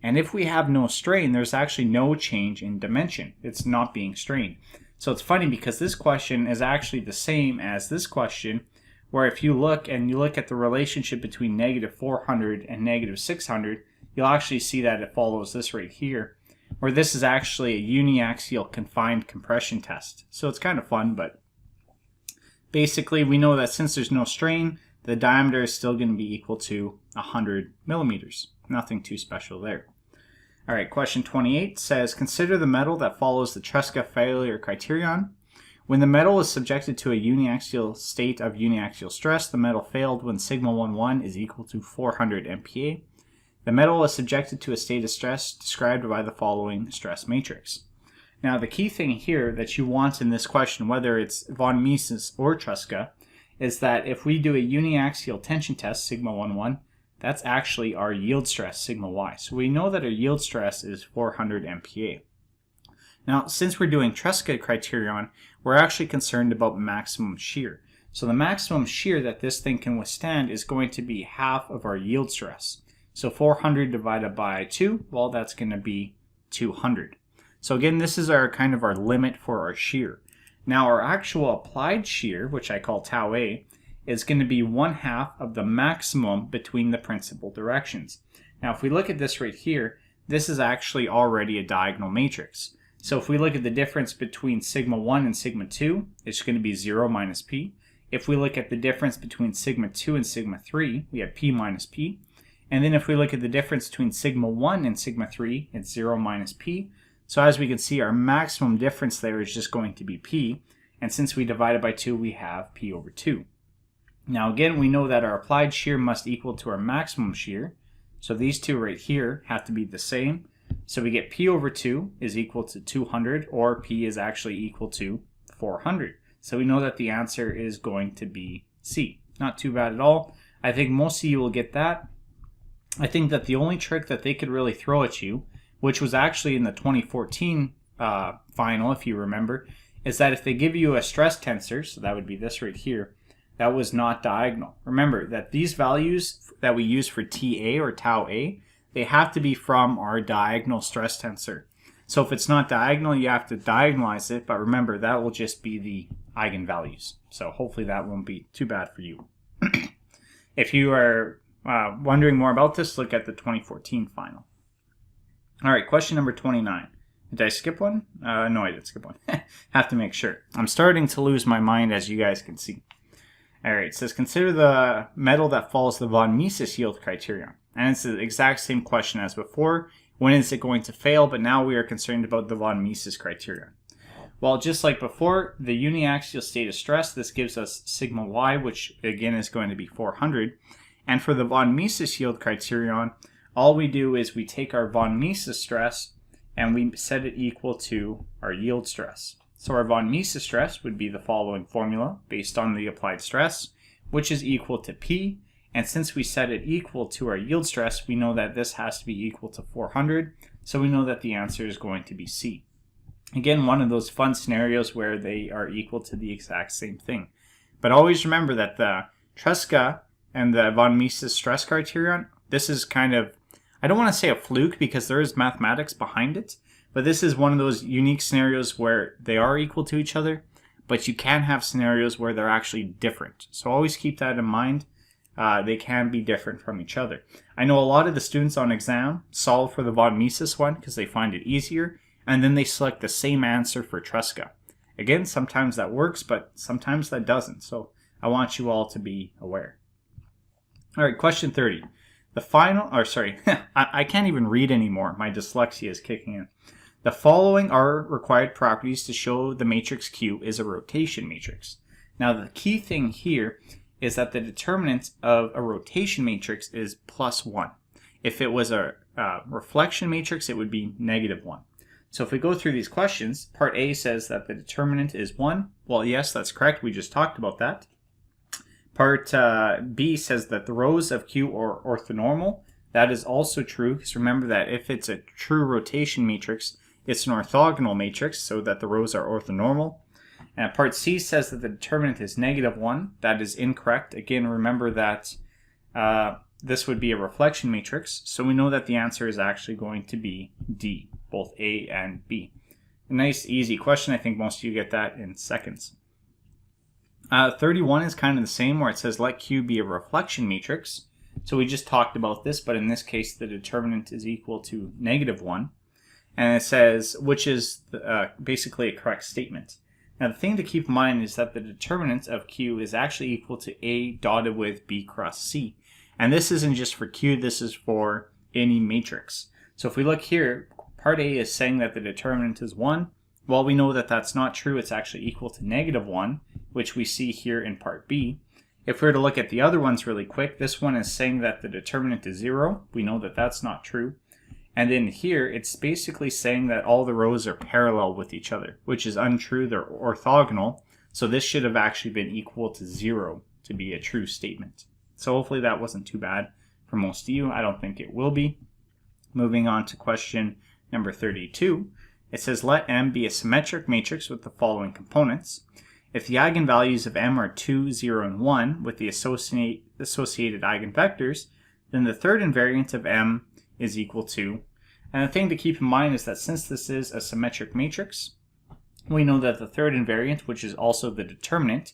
Speaker 1: And if we have no strain, there's actually no change in dimension. It's not being strained. So it's funny because this question is actually the same as this question, where if you look at the relationship between negative 400 and negative 600, you'll actually see that it follows this right here, where this is actually a uniaxial confined compression test. So it's kind of fun, but basically we know that since there's no strain, the diameter is still going to be equal to 100 millimeters. Nothing too special there. All right, question 28 says, consider the metal that follows the Tresca failure criterion. When the metal is subjected to a uniaxial state of uniaxial stress, the metal failed when sigma 11 is equal to 400 MPa. The metal is subjected to a state of stress described by the following stress matrix. Now, the key thing here that you want in this question, whether it's von Mises or Tresca, is that if we do a uniaxial tension test, sigma 11, that's actually our yield stress, sigma y. So we know that our yield stress is 400 MPa. Now, since we're doing Tresca criterion, we're actually concerned about maximum shear. So the maximum shear that this thing can withstand is going to be half of our yield stress. So 400 divided by 2, well, that's going to be 200. So again, this is our kind of our limit for our shear. Now, our actual applied shear, which I call tau A, is going to be 1/2 of the maximum between the principal directions. Now, if we look at this right here, this is actually already a diagonal matrix. So if we look at the difference between sigma 1 and sigma 2, it's going to be 0 minus p. If we look at the difference between sigma 2 and sigma 3, we have p minus p. And then if we look at the difference between sigma 1 and sigma 3, it's 0 minus p. So as we can see, our maximum difference there is just going to be p. And since we divide it by 2, we have p over 2. Now again, we know that our applied shear must equal to our maximum shear. So these two right here have to be the same. So we get p over 2 is equal to 200, or p is actually equal to 400. So we know that the answer is going to be C. Not too bad at all. I think most of you will get that. I think that the only trick that they could really throw at you, which was actually in the 2014 final, if you remember, is that if they give you a stress tensor, so that would be this right here, that was not diagonal. Remember that these values that we use for TA or tau A, they have to be from our diagonal stress tensor. So if it's not diagonal, you have to diagonalize it, but remember that will just be the eigenvalues. So hopefully that won't be too bad for you. If you are wondering more about this, look at the 2014 final. All right, question number 29. Did I skip one? No, I did skip one. Have to make sure. I'm starting to lose my mind, as you guys can see. All right, it says consider the metal that follows the von Mises yield criterion. And it's the exact same question as before. When is it going to fail? But now we are concerned about the von Mises criterion. Well, just like before, the uniaxial state of stress, this gives us sigma y, which again is going to be 400. And for the von Mises yield criterion, all we do is we take our von Mises stress and we set it equal to our yield stress. So our von Mises stress would be the following formula based on the applied stress, which is equal to P. And since we set it equal to our yield stress, we know that this has to be equal to 400. So we know that the answer is going to be C. Again, one of those fun scenarios where they are equal to the exact same thing. But always remember that the Tresca and the von Mises stress criterion, this is kind of, I don't want to say a fluke because there is mathematics behind it, but this is one of those unique scenarios where they are equal to each other, but you can have scenarios where they're actually different. So always keep that in mind. They can be different from each other. I know a lot of the students on exam solve for the von Mises one because they find it easier, and then they select the same answer for Tresca. Again, sometimes that works, but sometimes that doesn't. So I want you all to be aware. All right, question 30. The final, or sorry, I can't even read anymore. My dyslexia is kicking in. The following are required properties to show the matrix Q is a rotation matrix. Now, the key thing here is that the determinant of a rotation matrix is +1. If it was a reflection matrix, it would be -1. So if we go through these questions, part A says that the determinant is 1. Well, yes, that's correct. We just talked about that. Part B says that the rows of Q are orthonormal. That is also true, because remember that if it's a true rotation matrix, it's an orthogonal matrix, so that the rows are orthonormal. And part C says that the determinant is -1. That is incorrect. Again, remember that this would be a reflection matrix, so we know that the answer is actually going to be D, both A and B. A nice, easy question. I think most of you get that in seconds. 31 is kind of the same, where it says let Q be a reflection matrix. So we just talked about this, but in this case, the determinant is equal to -1. And it says, which is basically a correct statement. Now, the thing to keep in mind is that the determinant of Q is actually equal to A dotted with B cross C. And this isn't just for Q, this is for any matrix. So if we look here, part A is saying that the determinant is 1, Well, we know that that's not true. It's actually equal to -1, which we see here in part B. If we were to look at the other ones really quick, this one is saying that the determinant is 0. We know that that's not true. And then here, it's basically saying that all the rows are parallel with each other, which is untrue. They're orthogonal. So this should have actually been equal to 0 to be a true statement. So hopefully that wasn't too bad for most of you. I don't think it will be. Moving on to question number 32. It says, let M be a symmetric matrix with the following components. If the eigenvalues of M are 2, 0, and 1 with the associated eigenvectors, then the third invariant of M is equal to, and the thing to keep in mind is that since this is a symmetric matrix, we know that the third invariant, which is also the determinant,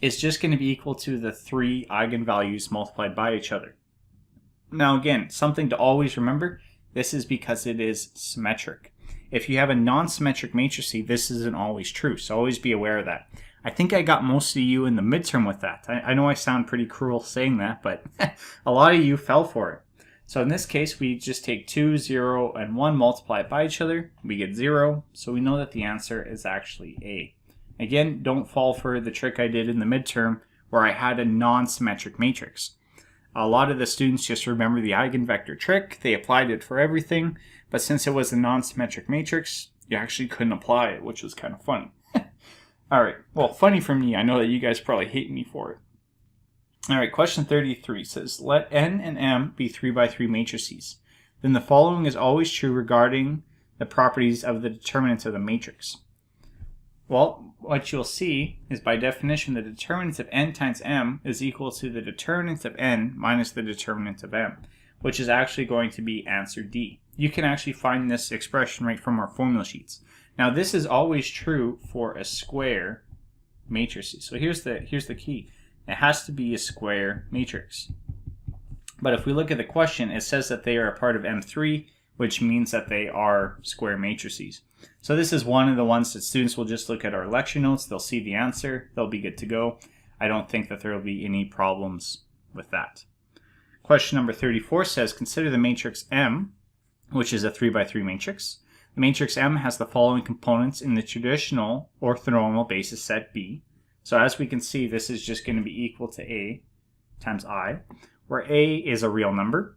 Speaker 1: is just going to be equal to the 3 eigenvalues multiplied by each other. Now again, something to always remember, this is because it is symmetric. If you have a non-symmetric matrix, this isn't always true, so always be aware of that. I think I got most of you in the midterm with that. I know I sound pretty cruel saying that, but a lot of you fell for it. So in this case, we just take 2, 0, and 1, multiply it by each other. We get 0, so we know that the answer is actually A. Again, don't fall for the trick I did in the midterm where I had a non-symmetric matrix. A lot of the students just remember the eigenvector trick. They applied it for everything, but since it was a non-symmetric matrix, you actually couldn't apply it, which was kind of funny. Alright, well, funny for me. I know that you guys probably hate me for it. Alright, question 33 says, let N and M be 3 by 3 matrices. Then the following is always true regarding the properties of the determinants of the matrix. Well, what you'll see is by definition the determinant of N times M is equal to the determinant of N minus the determinant of M, which is actually going to be answer D. You can actually find this expression right from our formula sheets. Now this is always true for a square matrix. So here's the key. It has to be a square matrix. But if we look at the question, it says that they are a part of M3, which means that they are square matrices. So this is one of the ones that students will just look at our lecture notes. They'll see the answer. They'll be good to go. I don't think that there will be any problems with that. Question number 34 says, consider the matrix M, which is a 3 by 3 matrix. The matrix M has the following components in the traditional orthonormal basis set B. So as we can see, this is just going to be equal to A times I, where A is a real number.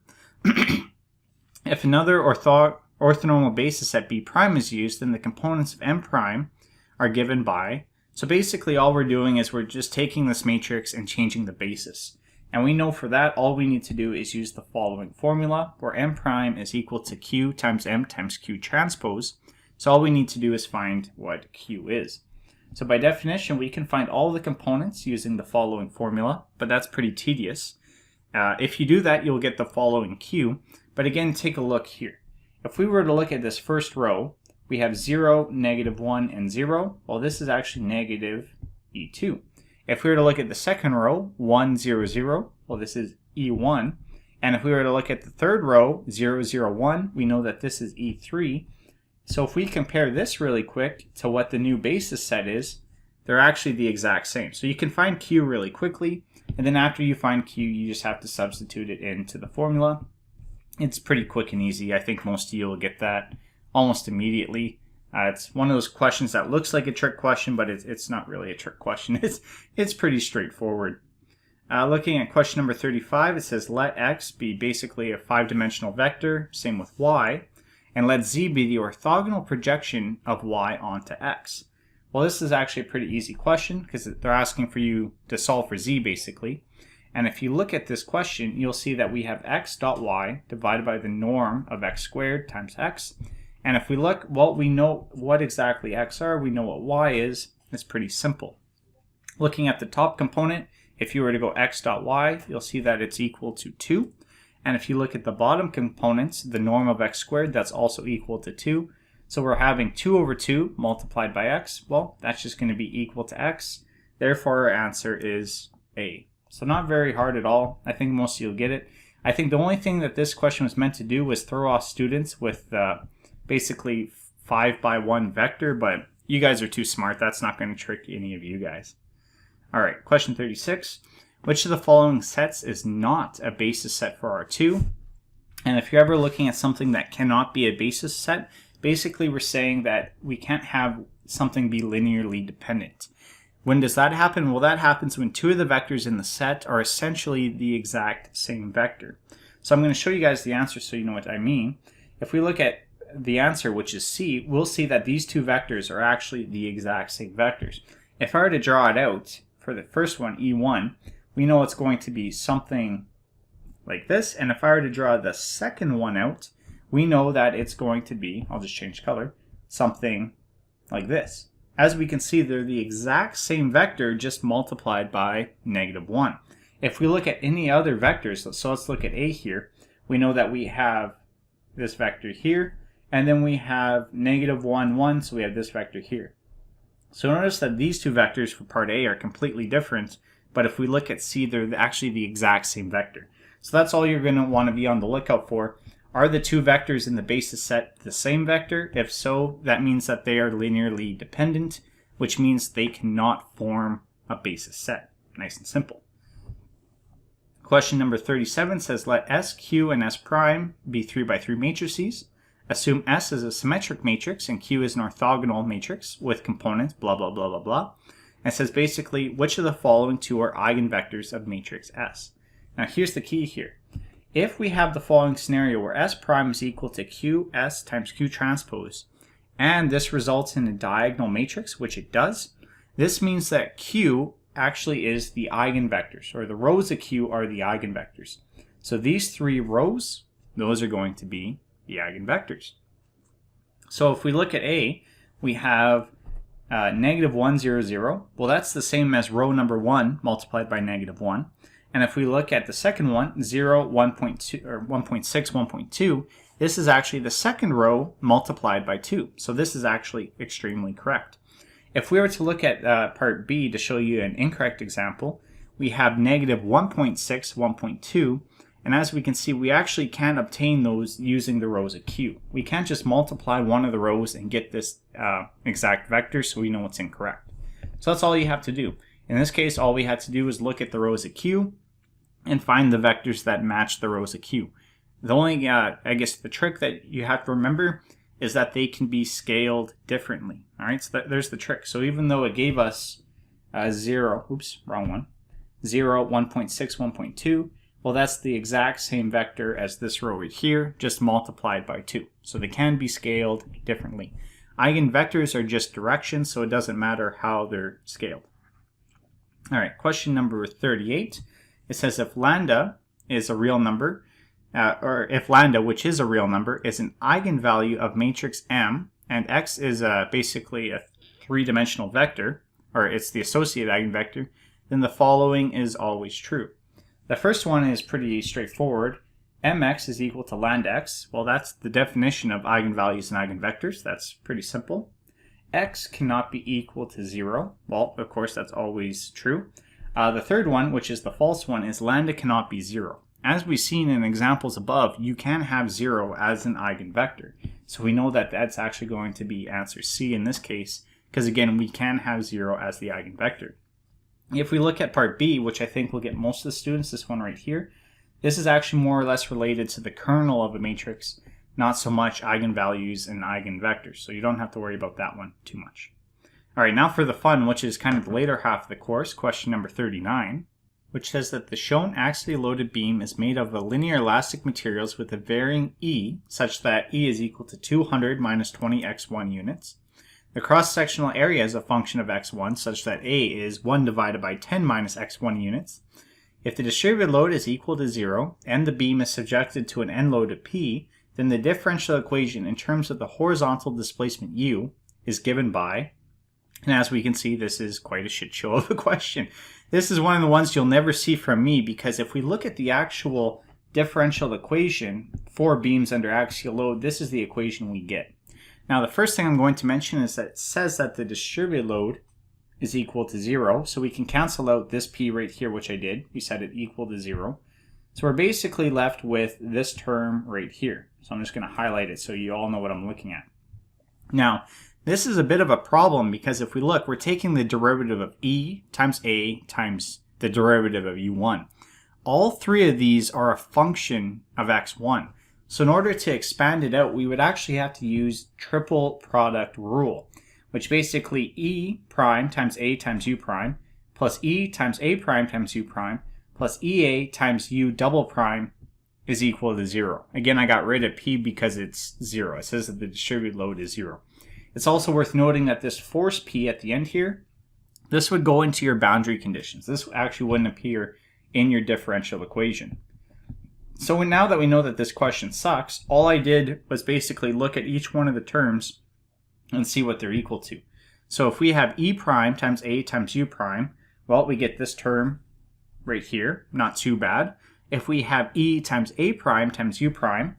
Speaker 1: If another orthonormal basis set B prime is used, then the components of M prime are given by, so basically all we're doing is we're just taking this matrix and changing the basis. And we know for that, all we need to do is use the following formula, where M prime is equal to Q times M times Q transpose. So all we need to do is find what Q is. So by definition, we can find all the components using the following formula, but that's pretty tedious. If you do that, you'll get the following Q. But again, take a look here. If we were to look at this first row, we have 0, -1, and 0. Well, this is actually negative E2. If we were to look at the second row, 1, 0, 0, well, this is E1. And if we were to look at the third row, 0, 0, 1, we know that this is E3. So if we compare this really quick to what the new basis set is, they're actually the exact same. So you can find Q really quickly, and then after you find Q, you just have to substitute it into the formula. It's pretty quick and easy. I think most of you will get that almost immediately. It's one of those questions that looks like a trick question, but it's not really a trick question. It's pretty straightforward. Looking at question number 35, it says let X be basically a 5-dimensional vector, same with Y, and let Z be the orthogonal projection of Y onto X. Well, this is actually a pretty easy question because they're asking for you to solve for Z basically. And if you look at this question, you'll see that we have x dot y divided by the norm of x squared times x. And if we look, well, we know what exactly x are, we know what y is. It's pretty simple. Looking at the top component, if you were to go x dot y, you'll see that it's equal to 2. And if you look at the bottom components, the norm of x squared, that's also equal to 2. So we're having 2 over 2 multiplied by x. Well, that's just going to be equal to x. Therefore, our answer is A. So not very hard at all. I think most of you will get it. I think the only thing that this question was meant to do was throw off students with basically 5 by 1 vector, but you guys are too smart. That's not going to trick any of you guys. All right, question 36. Which of the following sets is not a basis set for R2? And if you're ever looking at something that cannot be a basis set, basically we're saying that we can't have something be linearly dependent. When does that happen? Well, that happens when two of the vectors in the set are essentially the exact same vector. So I'm going to show you guys the answer so you know what I mean. If we look at the answer, which is C, we'll see that these two vectors are actually the exact same vectors. If I were to draw it out for the first one, E1, we know it's going to be something like this. And if I were to draw the second one out, we know that it's going to be, I'll just change color, something like this. As we can see, they're the exact same vector, just multiplied by -1. If we look at any other vectors, so let's look at A here, we know that we have this vector here, and then we have -1, 1, so we have this vector here. So notice that these two vectors for part A are completely different, but if we look at C, they're actually the exact same vector. So that's all you're going to want to be on the lookout for. Are the two vectors in the basis set the same vector? If so, that means that they are linearly dependent, which means they cannot form a basis set. Nice and simple. Question number 37 says, let S, Q, and S prime be 3 by 3 matrices. Assume S is a symmetric matrix and Q is an orthogonal matrix with components, blah, blah, blah, blah, blah. And it says basically, which of the following two are eigenvectors of matrix S? Now here's the key here. If we have the following scenario where S prime is equal to QS times Q transpose, and this results in a diagonal matrix, which it does, this means that Q actually is the eigenvectors, or the rows of Q are the eigenvectors. So these three rows, those are going to be the eigenvectors. So if we look at A, we have -1, 0, 0. Well, that's the same as row number 1 multiplied by -1. And if we look at the second one, 0, 1.2, or 1.6, 1.2, this is actually the second row multiplied by 2. So this is actually extremely correct. If we were to look at part B to show you an incorrect example, we have -1.6, 1.2, and as we can see, we actually can't obtain those using the rows of Q. We can't just multiply one of the rows and get this exact vector, so we know it's incorrect. So that's all you have to do. In this case, all we had to do was look at the rows of Q and find the vectors that match the rows of Q. The only, I guess, the trick that you have to remember is that they can be scaled differently. All right, so there's the trick. So even though it gave us 0, oops, wrong one, 0, 1.6, 1.2, well, that's the exact same vector as this row right here, just multiplied by 2. So they can be scaled differently. Eigenvectors are just directions, so it doesn't matter how they're scaled. All right, question number 38. It says if lambda is a real number, or if lambda, which is a real number, is an eigenvalue of matrix M, and X is basically a three-dimensional vector, or it's the associated eigenvector, then the following is always true. The first one is pretty straightforward. Mx is equal to lambda x. Well, that's the definition of eigenvalues and eigenvectors. That's pretty simple. X cannot be equal to 0. Well, of course, that's always true. The third one, which is the false one, is lambda cannot be 0. As we've seen in examples above, you can have 0 as an eigenvector. So we know that that's actually going to be answer C in this case, because again, we can have 0 as the eigenvector. If we look at part B, which I think will get most of the students, this one right here, this is actually more or less related to the kernel of a matrix, not so much eigenvalues and eigenvectors. So you don't have to worry about that one too much. All right, now for the fun, which is kind of the later half of the course, question number 39, which says that the shown axially loaded beam is made of a linear elastic materials with a varying E, such that E is equal to 200 minus 20 x1 units. The cross-sectional area is a function of x1, such that A is 1 divided by 10 minus x1 units. If the distributed load is equal to 0, and the beam is subjected to an end load of P, then the differential equation in terms of the horizontal displacement U is given by, and as we can see, this is quite a shit show of a question. This is one of the ones you'll never see from me, because if we look at the actual differential equation for beams under axial load, this is the equation we get. Now, the first thing I'm going to mention is that it says that the distributed load is equal to 0, so we can cancel out this P right here, which I did. We set it equal to 0. So we're basically left with this term right here. So I'm just going to highlight it so you all know what I'm looking at. Now, this is a bit of a problem because if we look, we're taking the derivative of E times A times the derivative of U1. All three of these are a function of x1. So in order to expand it out, we would actually have to use triple product rule, which basically E prime times A times U prime plus E times A prime times U prime plus EA times U double prime is equal to 0. Again, I got rid of P because it's 0. It says that the distributed load is 0. It's also worth noting that this force P at the end here, this would go into your boundary conditions. This actually wouldn't appear in your differential equation. So now that we know that this question sucks, all I did was basically look at each one of the terms and see what they're equal to. So if we have E prime times A times U prime, well, we get this term right here, not too bad. If we have E times A prime times U prime,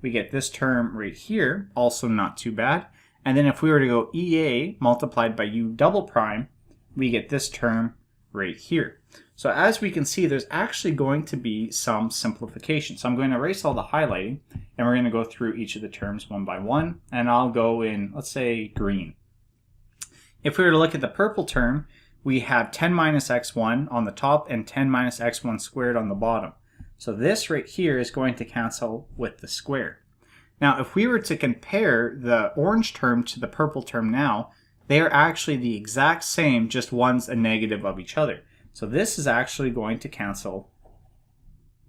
Speaker 1: we get this term right here, also not too bad. And then if we were to go EA multiplied by U double prime, we get this term right here. So as we can see, there's actually going to be some simplification. So I'm going to erase all the highlighting, and we're going to go through each of the terms one by one, and I'll go in, let's say, green. If we were to look at the purple term, we have 10 minus x1 on the top and 10 minus x1 squared on the bottom. So this right here is going to cancel with the square. Now, if we were to compare the orange term to the purple term now, they are actually the exact same, just one's a negative of each other. So this is actually going to cancel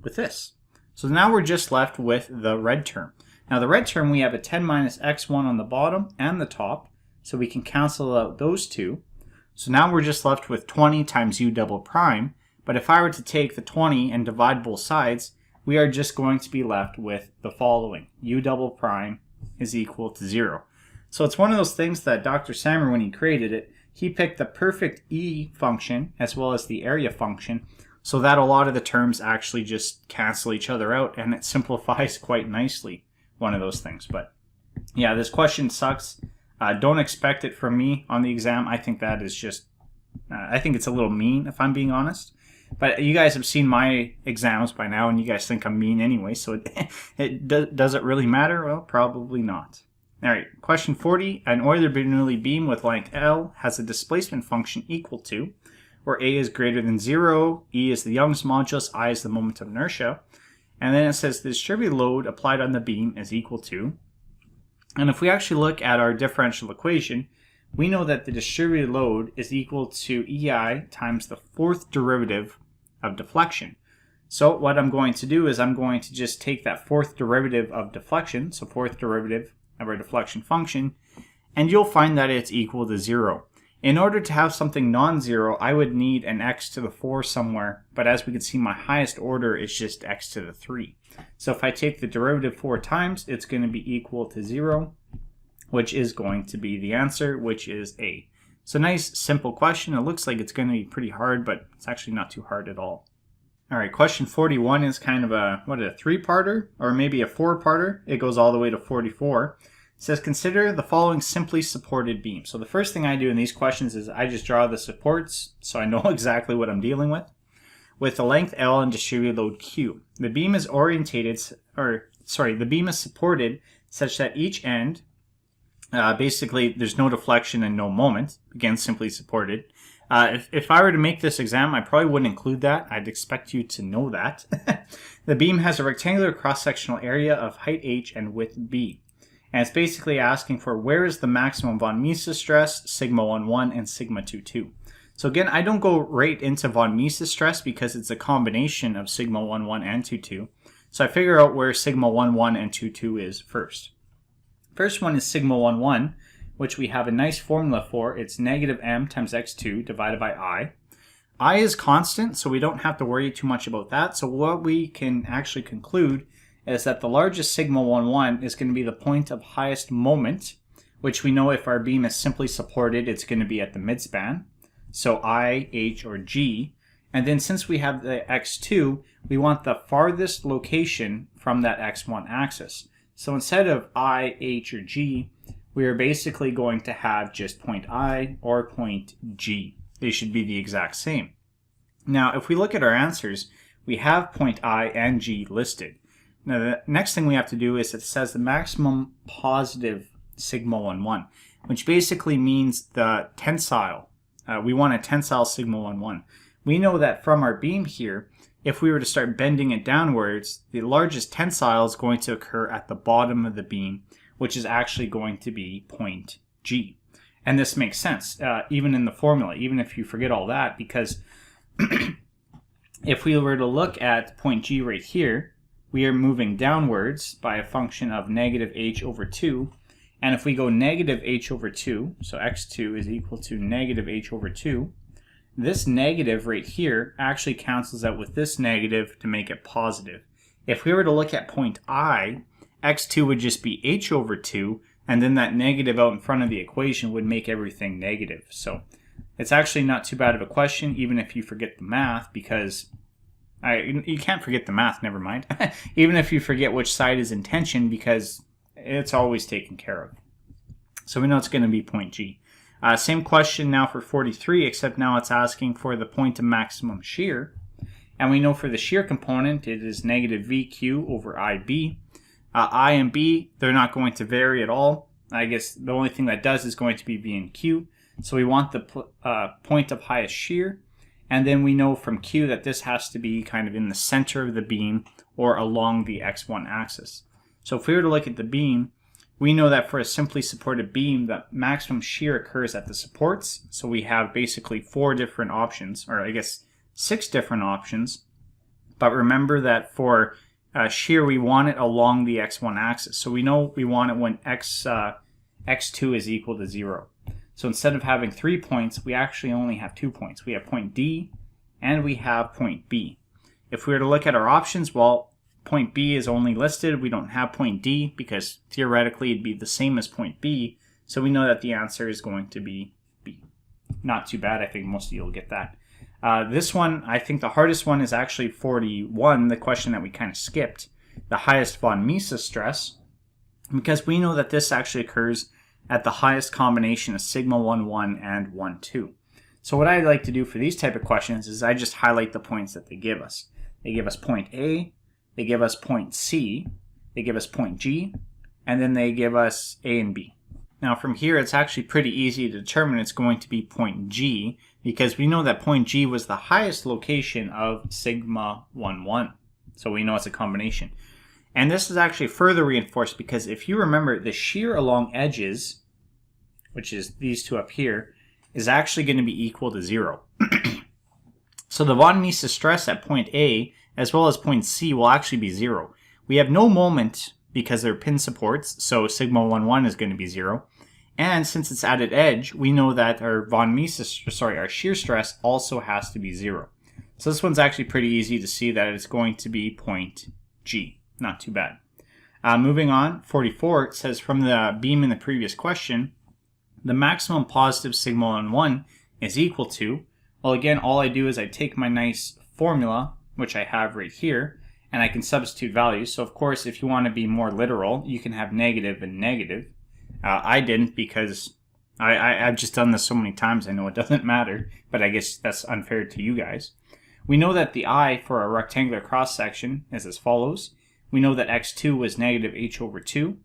Speaker 1: with this. So now we're just left with the red term. Now the red term, we have a 10 minus x1 on the bottom and the top, so we can cancel out those two. So now we're just left with 20 times u double prime, but if I were to take the 20 and divide both sides, we are just going to be left with the following. U double prime is equal to 0. So it's one of those things that Dr. Sammer, when he created it, he picked the perfect E function as well as the area function so that a lot of the terms actually just cancel each other out, and it simplifies quite nicely. One of those things. But yeah, this question sucks. Don't expect it from me on the exam. I think that is just, I think it's a little mean if I'm being honest. But you guys have seen my exams by now, and you guys think I'm mean anyway, so does it really matter? Well, probably not. All right, question 40. An Euler Bernoulli beam with length L has a displacement function equal to, where A is greater than 0, E is the Young's modulus, I is the moment of inertia. And then it says the distributed load applied on the beam is equal to. And if we actually look at our differential equation, we know that the distributed load is equal to EI times the fourth derivative of deflection. So what I'm going to do is I'm going to just take that fourth derivative of deflection, so fourth derivative of our deflection function, and you'll find that it's equal to 0. In order to have something non-zero, I would need an x to the 4 somewhere, but as we can see, my highest order is just x to the 3. So if I take the derivative 4 times, it's going to be equal to 0, which is going to be the answer, which is A. So nice, simple question. It looks like it's going to be pretty hard, but it's actually not too hard at all. All right, question 41 is kind of a 3-parter, or maybe a 4-parter. It goes all the way to 44. It says, consider the following simply supported beam. So the first thing I do in these questions is I just draw the supports so I know exactly what I'm dealing with. With the length L and distributed load Q. The beam is the beam is supported such that each end, basically there's no deflection and no moment, again simply supported. If I were to make this exam, I probably wouldn't include that. I'd expect you to know that. The beam has a rectangular cross-sectional area of height h and width b. And it's basically asking for where is the maximum von Mises stress, sigma 11 and sigma 22. So again, I don't go right into von Mises stress because it's a combination of sigma 11 and 22. So I figure out where sigma 11 and 22 is first. First one is sigma 11, which we have a nice formula for. It's negative m times x2 divided by I. I is constant, so we don't have to worry too much about that. So what we can actually conclude is that the largest sigma 11 is going to be the point of highest moment, which we know if our beam is simply supported, it's going to be at the midspan. So I, h, or g. And then since we have the x2, we want the farthest location from that x1 axis. So instead of I, h, or g, we are basically going to have just point I or point G. They should be the exact same. Now, if we look at our answers, we have point I and G listed. Now, the next thing we have to do is it says the maximum positive sigma 11, which basically means the tensile. We want a tensile sigma 11. We know that from our beam here, if we were to start bending it downwards, the largest tensile is going to occur at the bottom of the beam, which is actually going to be point G. And this makes sense, even in the formula, even if you forget all that, because if we were to look at point G right here, we are moving downwards by a function of negative h over 2. And if we go negative h over 2, so x2 is equal to negative h over 2, this negative right here actually cancels out with this negative to make it positive. If we were to look at point I, x2 would just be h over 2, and then that negative out in front of the equation would make everything negative. So it's actually not too bad of a question, even if you forget the math, because you can't forget the math, never mind. Even if you forget which side is in tension, because it's always taken care of. So we know it's going to be point G. Same question now for 43, except now it's asking for the point of maximum shear. And we know for the shear component, it is negative VQ over IB. I and B, they're not going to vary at all. I guess the only thing that does is going to be V and Q. So we want the point of highest shear. And then we know from Q that this has to be kind of in the center of the beam or along the X1 axis. So if we were to look at the beam, we know that for a simply supported beam, the maximum shear occurs at the supports. So we have basically 4 different options, or I guess 6 different options. But remember that for shear, we want it along the X1 axis. So we know we want it when X2 is equal to 0. So instead of having 3 points, we actually only have 2 points. We have point D and we have point B. If we were to look at our options, well, point B is only listed. We don't have point D because theoretically it'd be the same as point B. So we know that the answer is going to be B. Not too bad. I think most of you will get that. This one, I think the hardest one is actually 41, the question that we kind of skipped, the highest von Mises stress, because we know that this actually occurs at the highest combination of sigma 1,1 and 1,2. So what I like to do for these type of questions is I just highlight the points that they give us. They give us point A, they give us point C, they give us point G, and then they give us A and B. Now from here, it's actually pretty easy to determine it's going to be point G, because we know that point G was the highest location of sigma 1,1. So we know it's a combination. And this is actually further reinforced because if you remember, the shear along edges, which is these two up here, is actually going to be equal to 0. So the von Mises stress at point A as well as point C will actually be 0. We have no moment because they're pin supports, so sigma 1,1 is going to be 0. And since it's at an edge, we know that our our shear stress also has to be 0. So this one's actually pretty easy to see that it's going to be point G. Not too bad. Moving on, 44, it says from the beam in the previous question, the maximum positive sigma 1,1 is equal to, well again, all I do is I take my nice formula, which I have right here, and I can substitute values. So of course, if you want to be more literal, you can have negative and negative. I didn't because I've just done this so many times, I know it doesn't matter, but I guess that's unfair to you guys. We know that the I for a rectangular cross-section is as follows. We know that x2 was negative h over 2,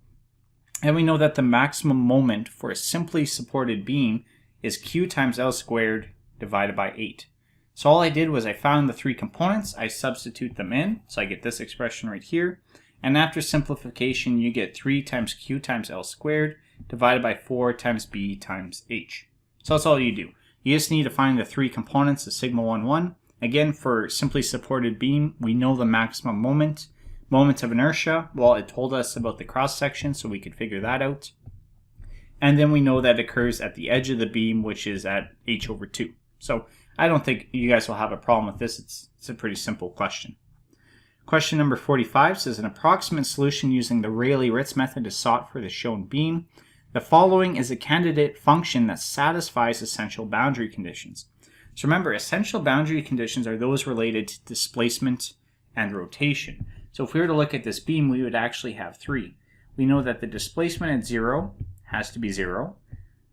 Speaker 1: and we know that the maximum moment for a simply supported beam is q times L squared divided by 8. So all I did was I found the 3 components, I substitute them in, so I get this expression right here, and after simplification you get 3 times q times L squared divided by 4 times b times h. So that's all you do. You just need to find the 3 components of sigma 1,1. Again, for simply supported beam, we know the maximum moment. Moment of inertia, well, it told us about the cross-section, so we could figure that out. And then we know that it occurs at the edge of the beam, which is at h over 2. So I don't think you guys will have a problem with this. It's a pretty simple question. Question number 45 says, an approximate solution using the Rayleigh-Ritz method is sought for the shown beam. The following is a candidate function that satisfies essential boundary conditions. So remember, essential boundary conditions are those related to displacement and rotation. So if we were to look at this beam, we would actually have 3. We know that the displacement at 0 has to be 0.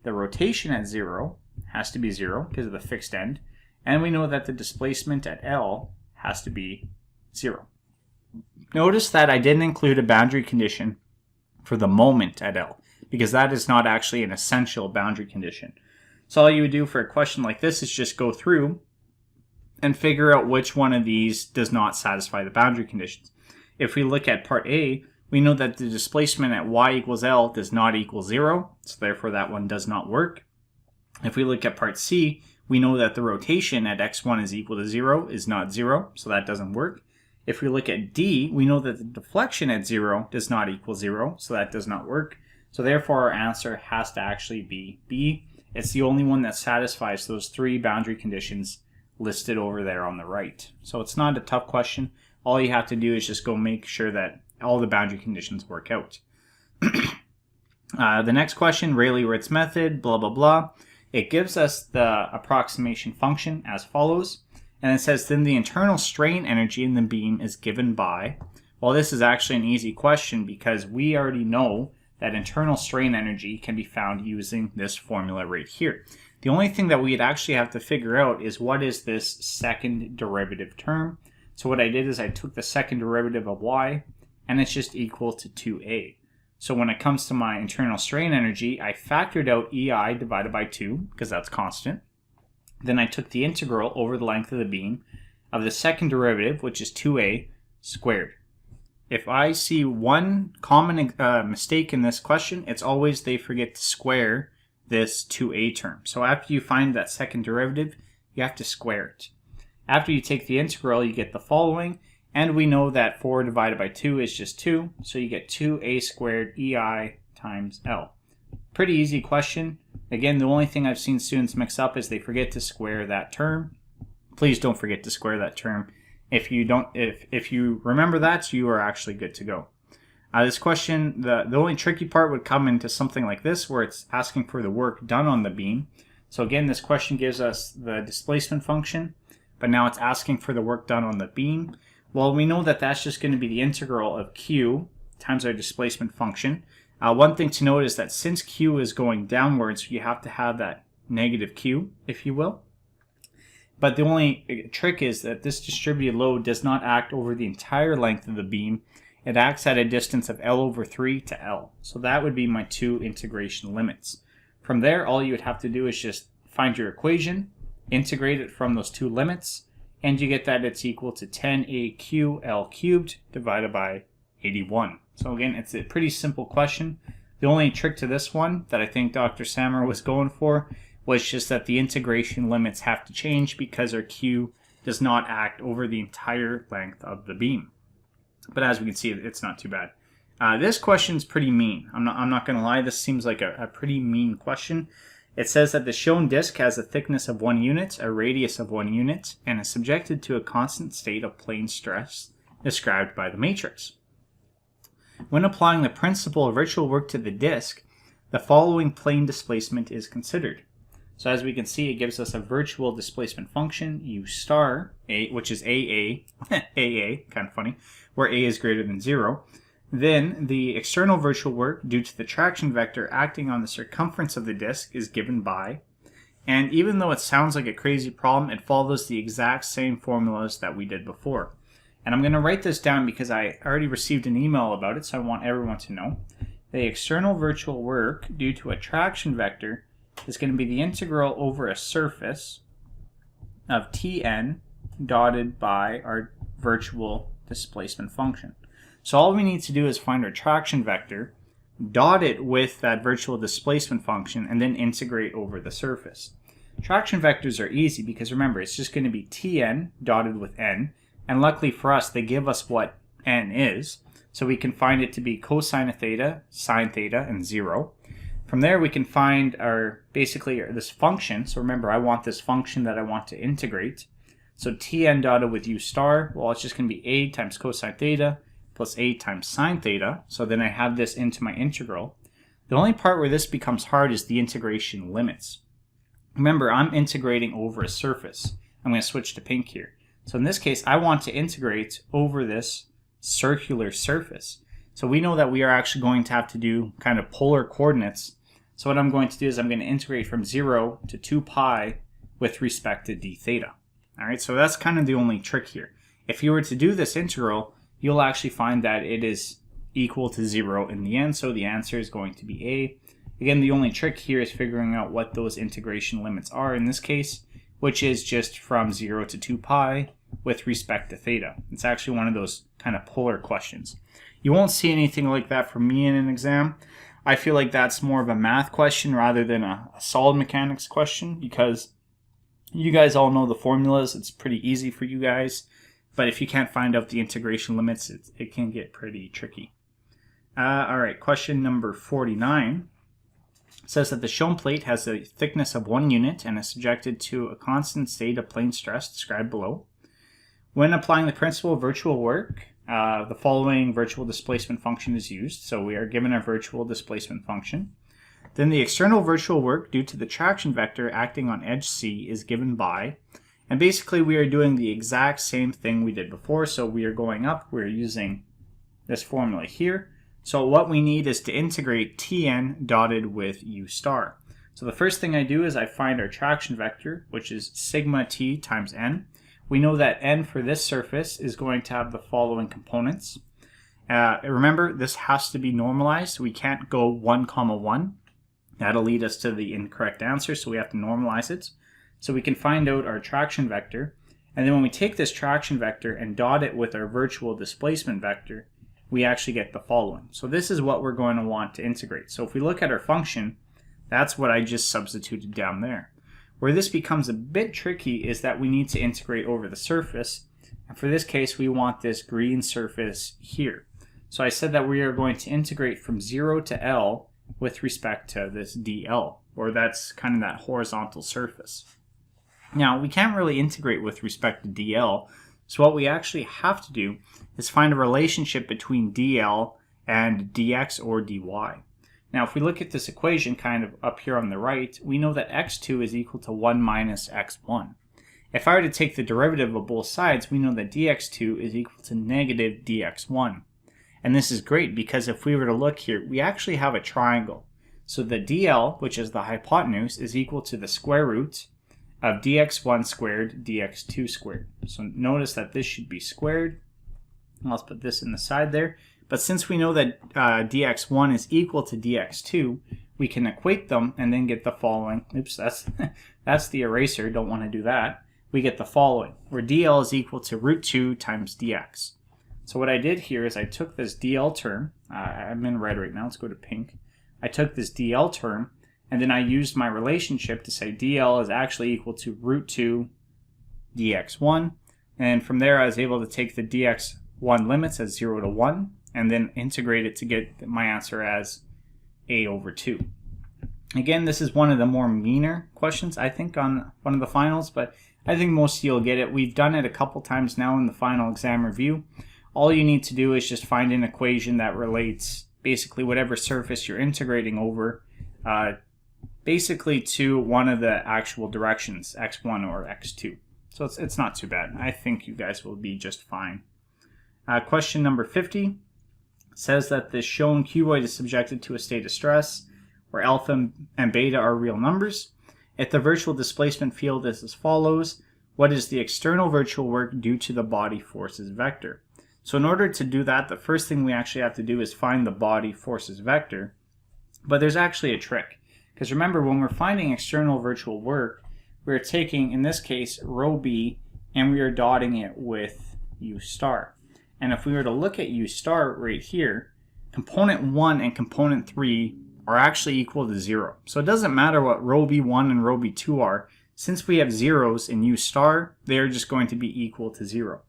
Speaker 1: The rotation at 0 has to be 0 because of the fixed end. And we know that the displacement at L has to be 0. Notice that I didn't include a boundary condition for the moment at L because that is not actually an essential boundary condition. So all you would do for a question like this is just go through and figure out which one of these does not satisfy the boundary conditions. If we look at part A, we know that the displacement at y equals L does not equal 0, so therefore that one does not work. If we look at part C, we know that the rotation at x1 is equal to 0 is not 0, so that doesn't work. If we look at D, we know that the deflection at 0 does not equal 0, so that does not work. So therefore our answer has to actually be B. It's the only one that satisfies those 3 boundary conditions listed over there on the right. So it's not a tough question. All you have to do is just go make sure that all the boundary conditions work out. The next question, Rayleigh-Ritz method, blah, blah, blah. It gives us the approximation function as follows. And it says then the internal strain energy in the beam is given by, well, this is actually an easy question because we already know that internal strain energy can be found using this formula right here. The only thing that we'd actually have to figure out is what is this second derivative term. So what I did is I took the second derivative of y, and it's just equal to 2a. So when it comes to my internal strain energy, I factored out EI divided by 2, because that's constant. Then I took the integral over the length of the beam of the second derivative, which is 2a squared. If I see one common mistake in this question, it's always they forget to square this 2a term. So after you find that second derivative, you have to square it. After you take the integral, you get the following, and we know that 4 divided by 2 is just 2, so you get 2a squared EI times L. Pretty easy question. Again, the only thing I've seen students mix up is they forget to square that term. Please don't forget to square that term. If you remember that, you are actually good to go. This question, the only tricky part would come into something like this, where it's asking for the work done on the beam. So again, this question gives us the displacement function, but now it's asking for the work done on the beam. Well, we know that that's just going to be the integral of Q times our displacement function. One thing to note is that since Q is going downwards, you have to have that negative Q, if you will. But the only trick is that this distributed load does not act over the entire length of the beam. It acts at a distance of L over 3 to L. So that would be my 2 integration limits. From there, all you would have to do is just find your equation, integrate it from those 2 limits, and you get that it's equal to 10AQL cubed divided by 81. So again, it's a pretty simple question. The only trick to this one that I think Dr. Sammer was going for was just that the integration limits have to change because our Q does not act over the entire length of the beam. But as we can see, it's not too bad. This question's pretty mean. I'm not going to lie, this seems like a pretty mean question. It says that the shown disk has a thickness of 1 unit, a radius of 1 unit, and is subjected to a constant state of plane stress described by the matrix. When applying the principle of virtual work to the disk, the following plane displacement is considered. So as we can see, it gives us a virtual displacement function, U star, A, which is AA, AA, kind of funny, where A is greater than 0. Then the external virtual work due to the traction vector acting on the circumference of the disk is given by, and even though it sounds like a crazy problem, it follows the exact same formulas that we did before. And I'm going to write this down because I already received an email about it, so I want everyone to know. The external virtual work due to a traction vector is going to be the integral over a surface of Tn dotted by our virtual displacement function. So all we need to do is find our traction vector, dot it with that virtual displacement function, and then integrate over the surface. Traction vectors are easy because remember, it's just going to be Tn dotted with n, and luckily for us, they give us what n is, so we can find it to be cosine of theta, sine theta, and 0. From there, we can find this function. So remember, I want this function that I want to integrate. So Tn dotted with u star, well, it's just going to be a times cosine theta plus a times sine theta. So then I have this into my integral. The only part where this becomes hard is the integration limits. Remember, I'm integrating over a surface. I'm going to switch to pink here. So in this case, I want to integrate over this circular surface. So we know that we are actually going to have to do kind of polar coordinates. So what I'm going to do is I'm going to integrate from 0 to 2 pi with respect to d theta. All right, so that's kind of the only trick here. If you were to do this integral, you'll actually find that it is equal to 0 in the end, so the answer is going to be A. Again, the only trick here is figuring out what those integration limits are. In this case, which is just from 0 to 2 pi with respect to theta. It's actually one of those kind of polar questions. You won't see anything like that from me in an exam. I feel like that's more of a math question rather than a solid mechanics question, because you guys all know the formulas. It's pretty easy for you guys. But if you can't find out the integration limits, it can get pretty tricky. All right, question number 49 says that the shown plate has a thickness of 1 unit and is subjected to a constant state of plane stress described below. When applying the principle of virtual work, the following virtual displacement function is used. So we are given a virtual displacement function. Then the external virtual work due to the traction vector acting on edge C is given by, and basically we are doing the exact same thing we did before. So we are going up, we're using this formula here. So what we need is to integrate Tn dotted with U star. So the first thing I do is I find our traction vector, which is sigma t times n. We know that n for this surface is going to have the following components. Remember, this has to be normalized. We can't go 1, 1. That'll lead us to the incorrect answer, so we have to normalize it. So we can find out our traction vector, and then when we take this traction vector and dot it with our virtual displacement vector, we actually get the following. So this is what we're going to want to integrate. So if we look at our function, that's what I just substituted down there. Where this becomes a bit tricky is that we need to integrate over the surface. And for this case, we want this green surface here. So I said that we are going to integrate from 0 to L with respect to this DL, or that's kind of that horizontal surface. Now, we can't really integrate with respect to DL, so what we actually have to do is find a relationship between DL and dx or dy. Now, if we look at this equation kind of up here on the right, we know that x2 is equal to 1 minus x1. If I were to take the derivative of both sides, we know that dx2 is equal to negative dx1. And this is great because if we were to look here, we actually have a triangle. So the dl, which is the hypotenuse, is equal to the square root of dx1 squared dx2 squared. So notice that this should be squared. Let's put this in the side there. But since we know that dx1 is equal to dx2, we can equate them and then get the following. Oops, that's the eraser. Don't want to do that. We get the following, where dl is equal to root 2 times dx. So what I did here is I took this dl term. I'm in red right now. Let's go to pink. I took this dl term, and then I used my relationship to say dl is actually equal to root 2 dx1. And from there, I was able to take the dx1 limits as 0 to 1, and then integrate it to get my answer as a over 2. Again, this is one of the more meaner questions, I think, on one of the finals, but I think most of you will get it. We've done it a couple times now in the final exam review. All you need to do is just find an equation that relates basically whatever surface you're integrating over basically to one of the actual directions, x1 or x2. So it's not too bad. I think you guys will be just fine. Question number 50 says that the shown cuboid is subjected to a state of stress where alpha and beta are real numbers. If the virtual displacement field is as follows, what is the external virtual work due to the body forces vector? So in order to do that, the first thing we actually have to do is find the body forces vector. But there's actually a trick. Because remember, when we're finding external virtual work, we're taking, in this case, rho b, and we are dotting it with u star. And if we were to look at u star right here, component 1 and component 3 are actually equal to 0. So it doesn't matter what rho b1 and rho b2 are. Since we have zeros in u star, they're just going to be equal to 0.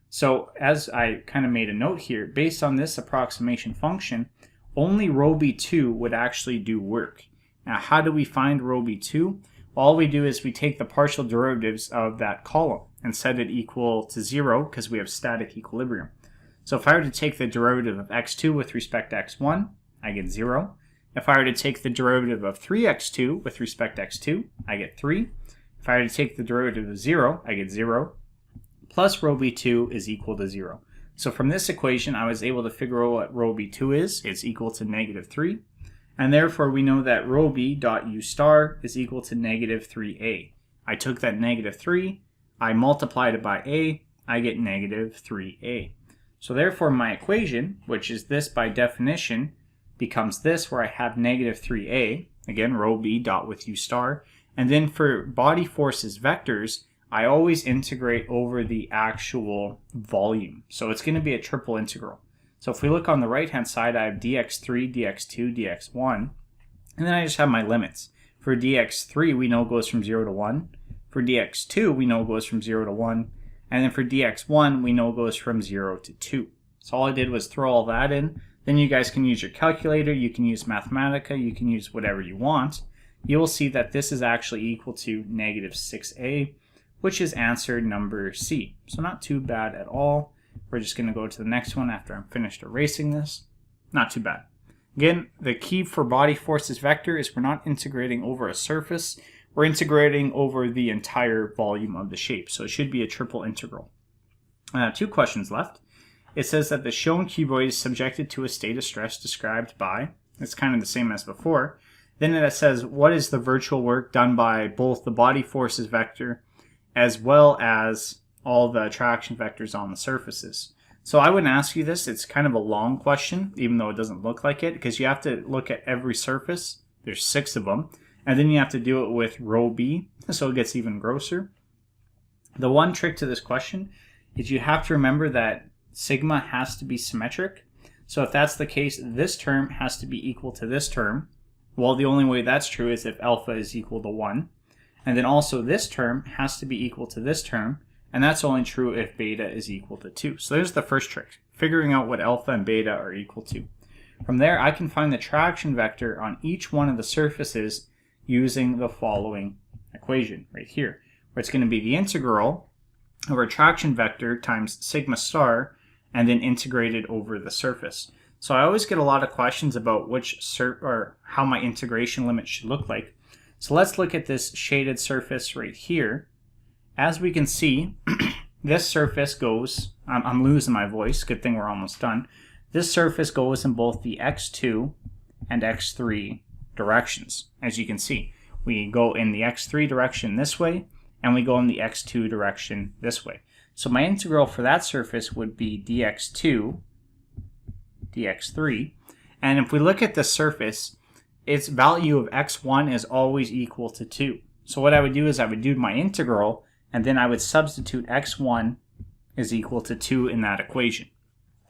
Speaker 1: So as I kind of made a note here, based on this approximation function, only rho b2 would actually do work. Now, how do we find rho b2? Well, all we do is we take the partial derivatives of that column and set it equal to 0 because we have static equilibrium. So if I were to take the derivative of x2 with respect to x1, I get 0. If I were to take the derivative of 3x2 with respect to x2, I get 3. If I were to take the derivative of 0, I get 0. Plus rho b2 is equal to 0. So from this equation, I was able to figure out what rho b2 is. It's equal to negative 3. And therefore, we know that rho b dot u star is equal to negative 3a. I took that negative 3, I multiplied it by a, I get negative 3a. So therefore, my equation, which is this by definition, becomes this, where I have negative 3a, again, rho b dot with u star, And then for body forces vectors, I always integrate over the actual volume. So it's going to be a triple integral. So if we look on the right hand side, I have dx3, dx2, dx1, and then I just have my limits. For dx3, we know goes from 0 to 1. For dx2, we know goes from 0 to 1. And then for dx1, we know goes from 0 to 2. So all I did was throw all that in. Then you guys can use your calculator, you can use Mathematica, you can use whatever you want. You will see that this is actually equal to negative 6a, which is answer number C. So not too bad at all. We're just going to go to the next one after I'm finished erasing this. Not too bad. Again, the key for body forces vector is we're not integrating over a surface. We're integrating over the entire volume of the shape. So it should be a triple integral. 2 questions left. It says that the shown cuboid is subjected to a state of stress described by, it's kind of the same as before. Then it says, what is the virtual work done by both the body forces vector as well as all the attraction vectors on the surfaces? So I wouldn't ask you this. It's kind of a long question, even though it doesn't look like it, because you have to look at every surface. There's 6 of them. And then you have to do it with row B, so it gets even grosser. The one trick to this question is you have to remember that sigma has to be symmetric. So if that's the case, this term has to be equal to this term. Well, the only way that's true is if alpha is equal to 1. And then also this term has to be equal to this term. And that's only true if beta is equal to 2. So there's the first trick, figuring out what alpha and beta are equal to. From there, I can find the traction vector on each one of the surfaces using the following equation right here, where it's going to be the integral of our traction vector times sigma star and then integrated over the surface. So I always get a lot of questions about or how my integration limit should look like. So let's look at this shaded surface right here. As we can see, this surface goes, I'm losing my voice, good thing we're almost done. This surface goes in both the x2 and x3 directions. As you can see, we go in the x3 direction this way, and we go in the x2 direction this way. So my integral for that surface would be dx2, dx3. And if we look at the surface, its value of x1 is always equal to 2. So what I would do is I would do my integral, and then I would substitute x1 is equal to 2 in that equation.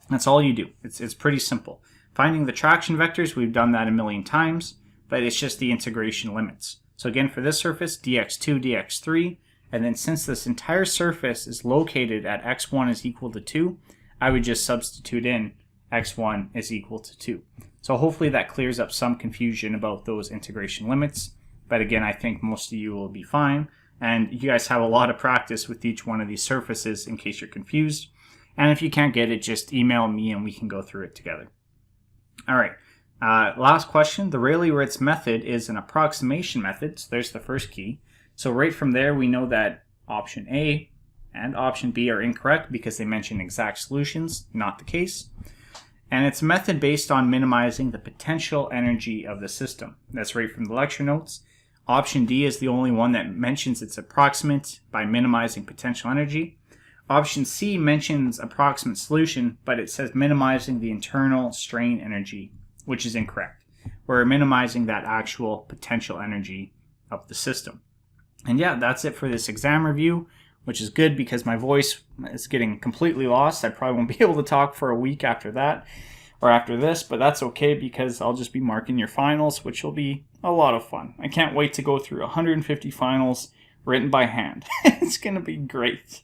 Speaker 1: That's all you do. It's pretty simple. Finding the traction vectors, we've done that a million times, but it's just the integration limits. So again, for this surface, dx2, dx3, and then since this entire surface is located at x1 is equal to 2, I would just substitute in x1 is equal to 2. So hopefully that clears up some confusion about those integration limits. But again, I think most of you will be fine. And you guys have a lot of practice with each one of these surfaces in case you're confused. And if you can't get it, just email me and we can go through it together. All right. Last question. The Rayleigh-Ritz method is an approximation method. So there's the first key. So right from there, we know that option A and option B are incorrect because they mention exact solutions, not the case. And it's a method based on minimizing the potential energy of the system. That's right from the lecture notes. Option D is the only one that mentions it's approximate by minimizing potential energy. Option C mentions approximate solution, but it says minimizing the internal strain energy, which is incorrect. We're minimizing that actual potential energy of the system. And yeah, that's it for this exam review, which is good because my voice is getting completely lost. I probably won't be able to talk for a week after that or after this, but that's okay because I'll just be marking your finals, which will be a lot of fun. I can't wait to go through 150 finals written by hand. It's going to be great.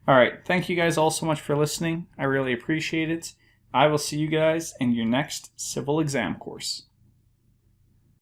Speaker 1: All right. Thank you guys all so much for listening. I really appreciate it. I will see you guys in your next civil exam course.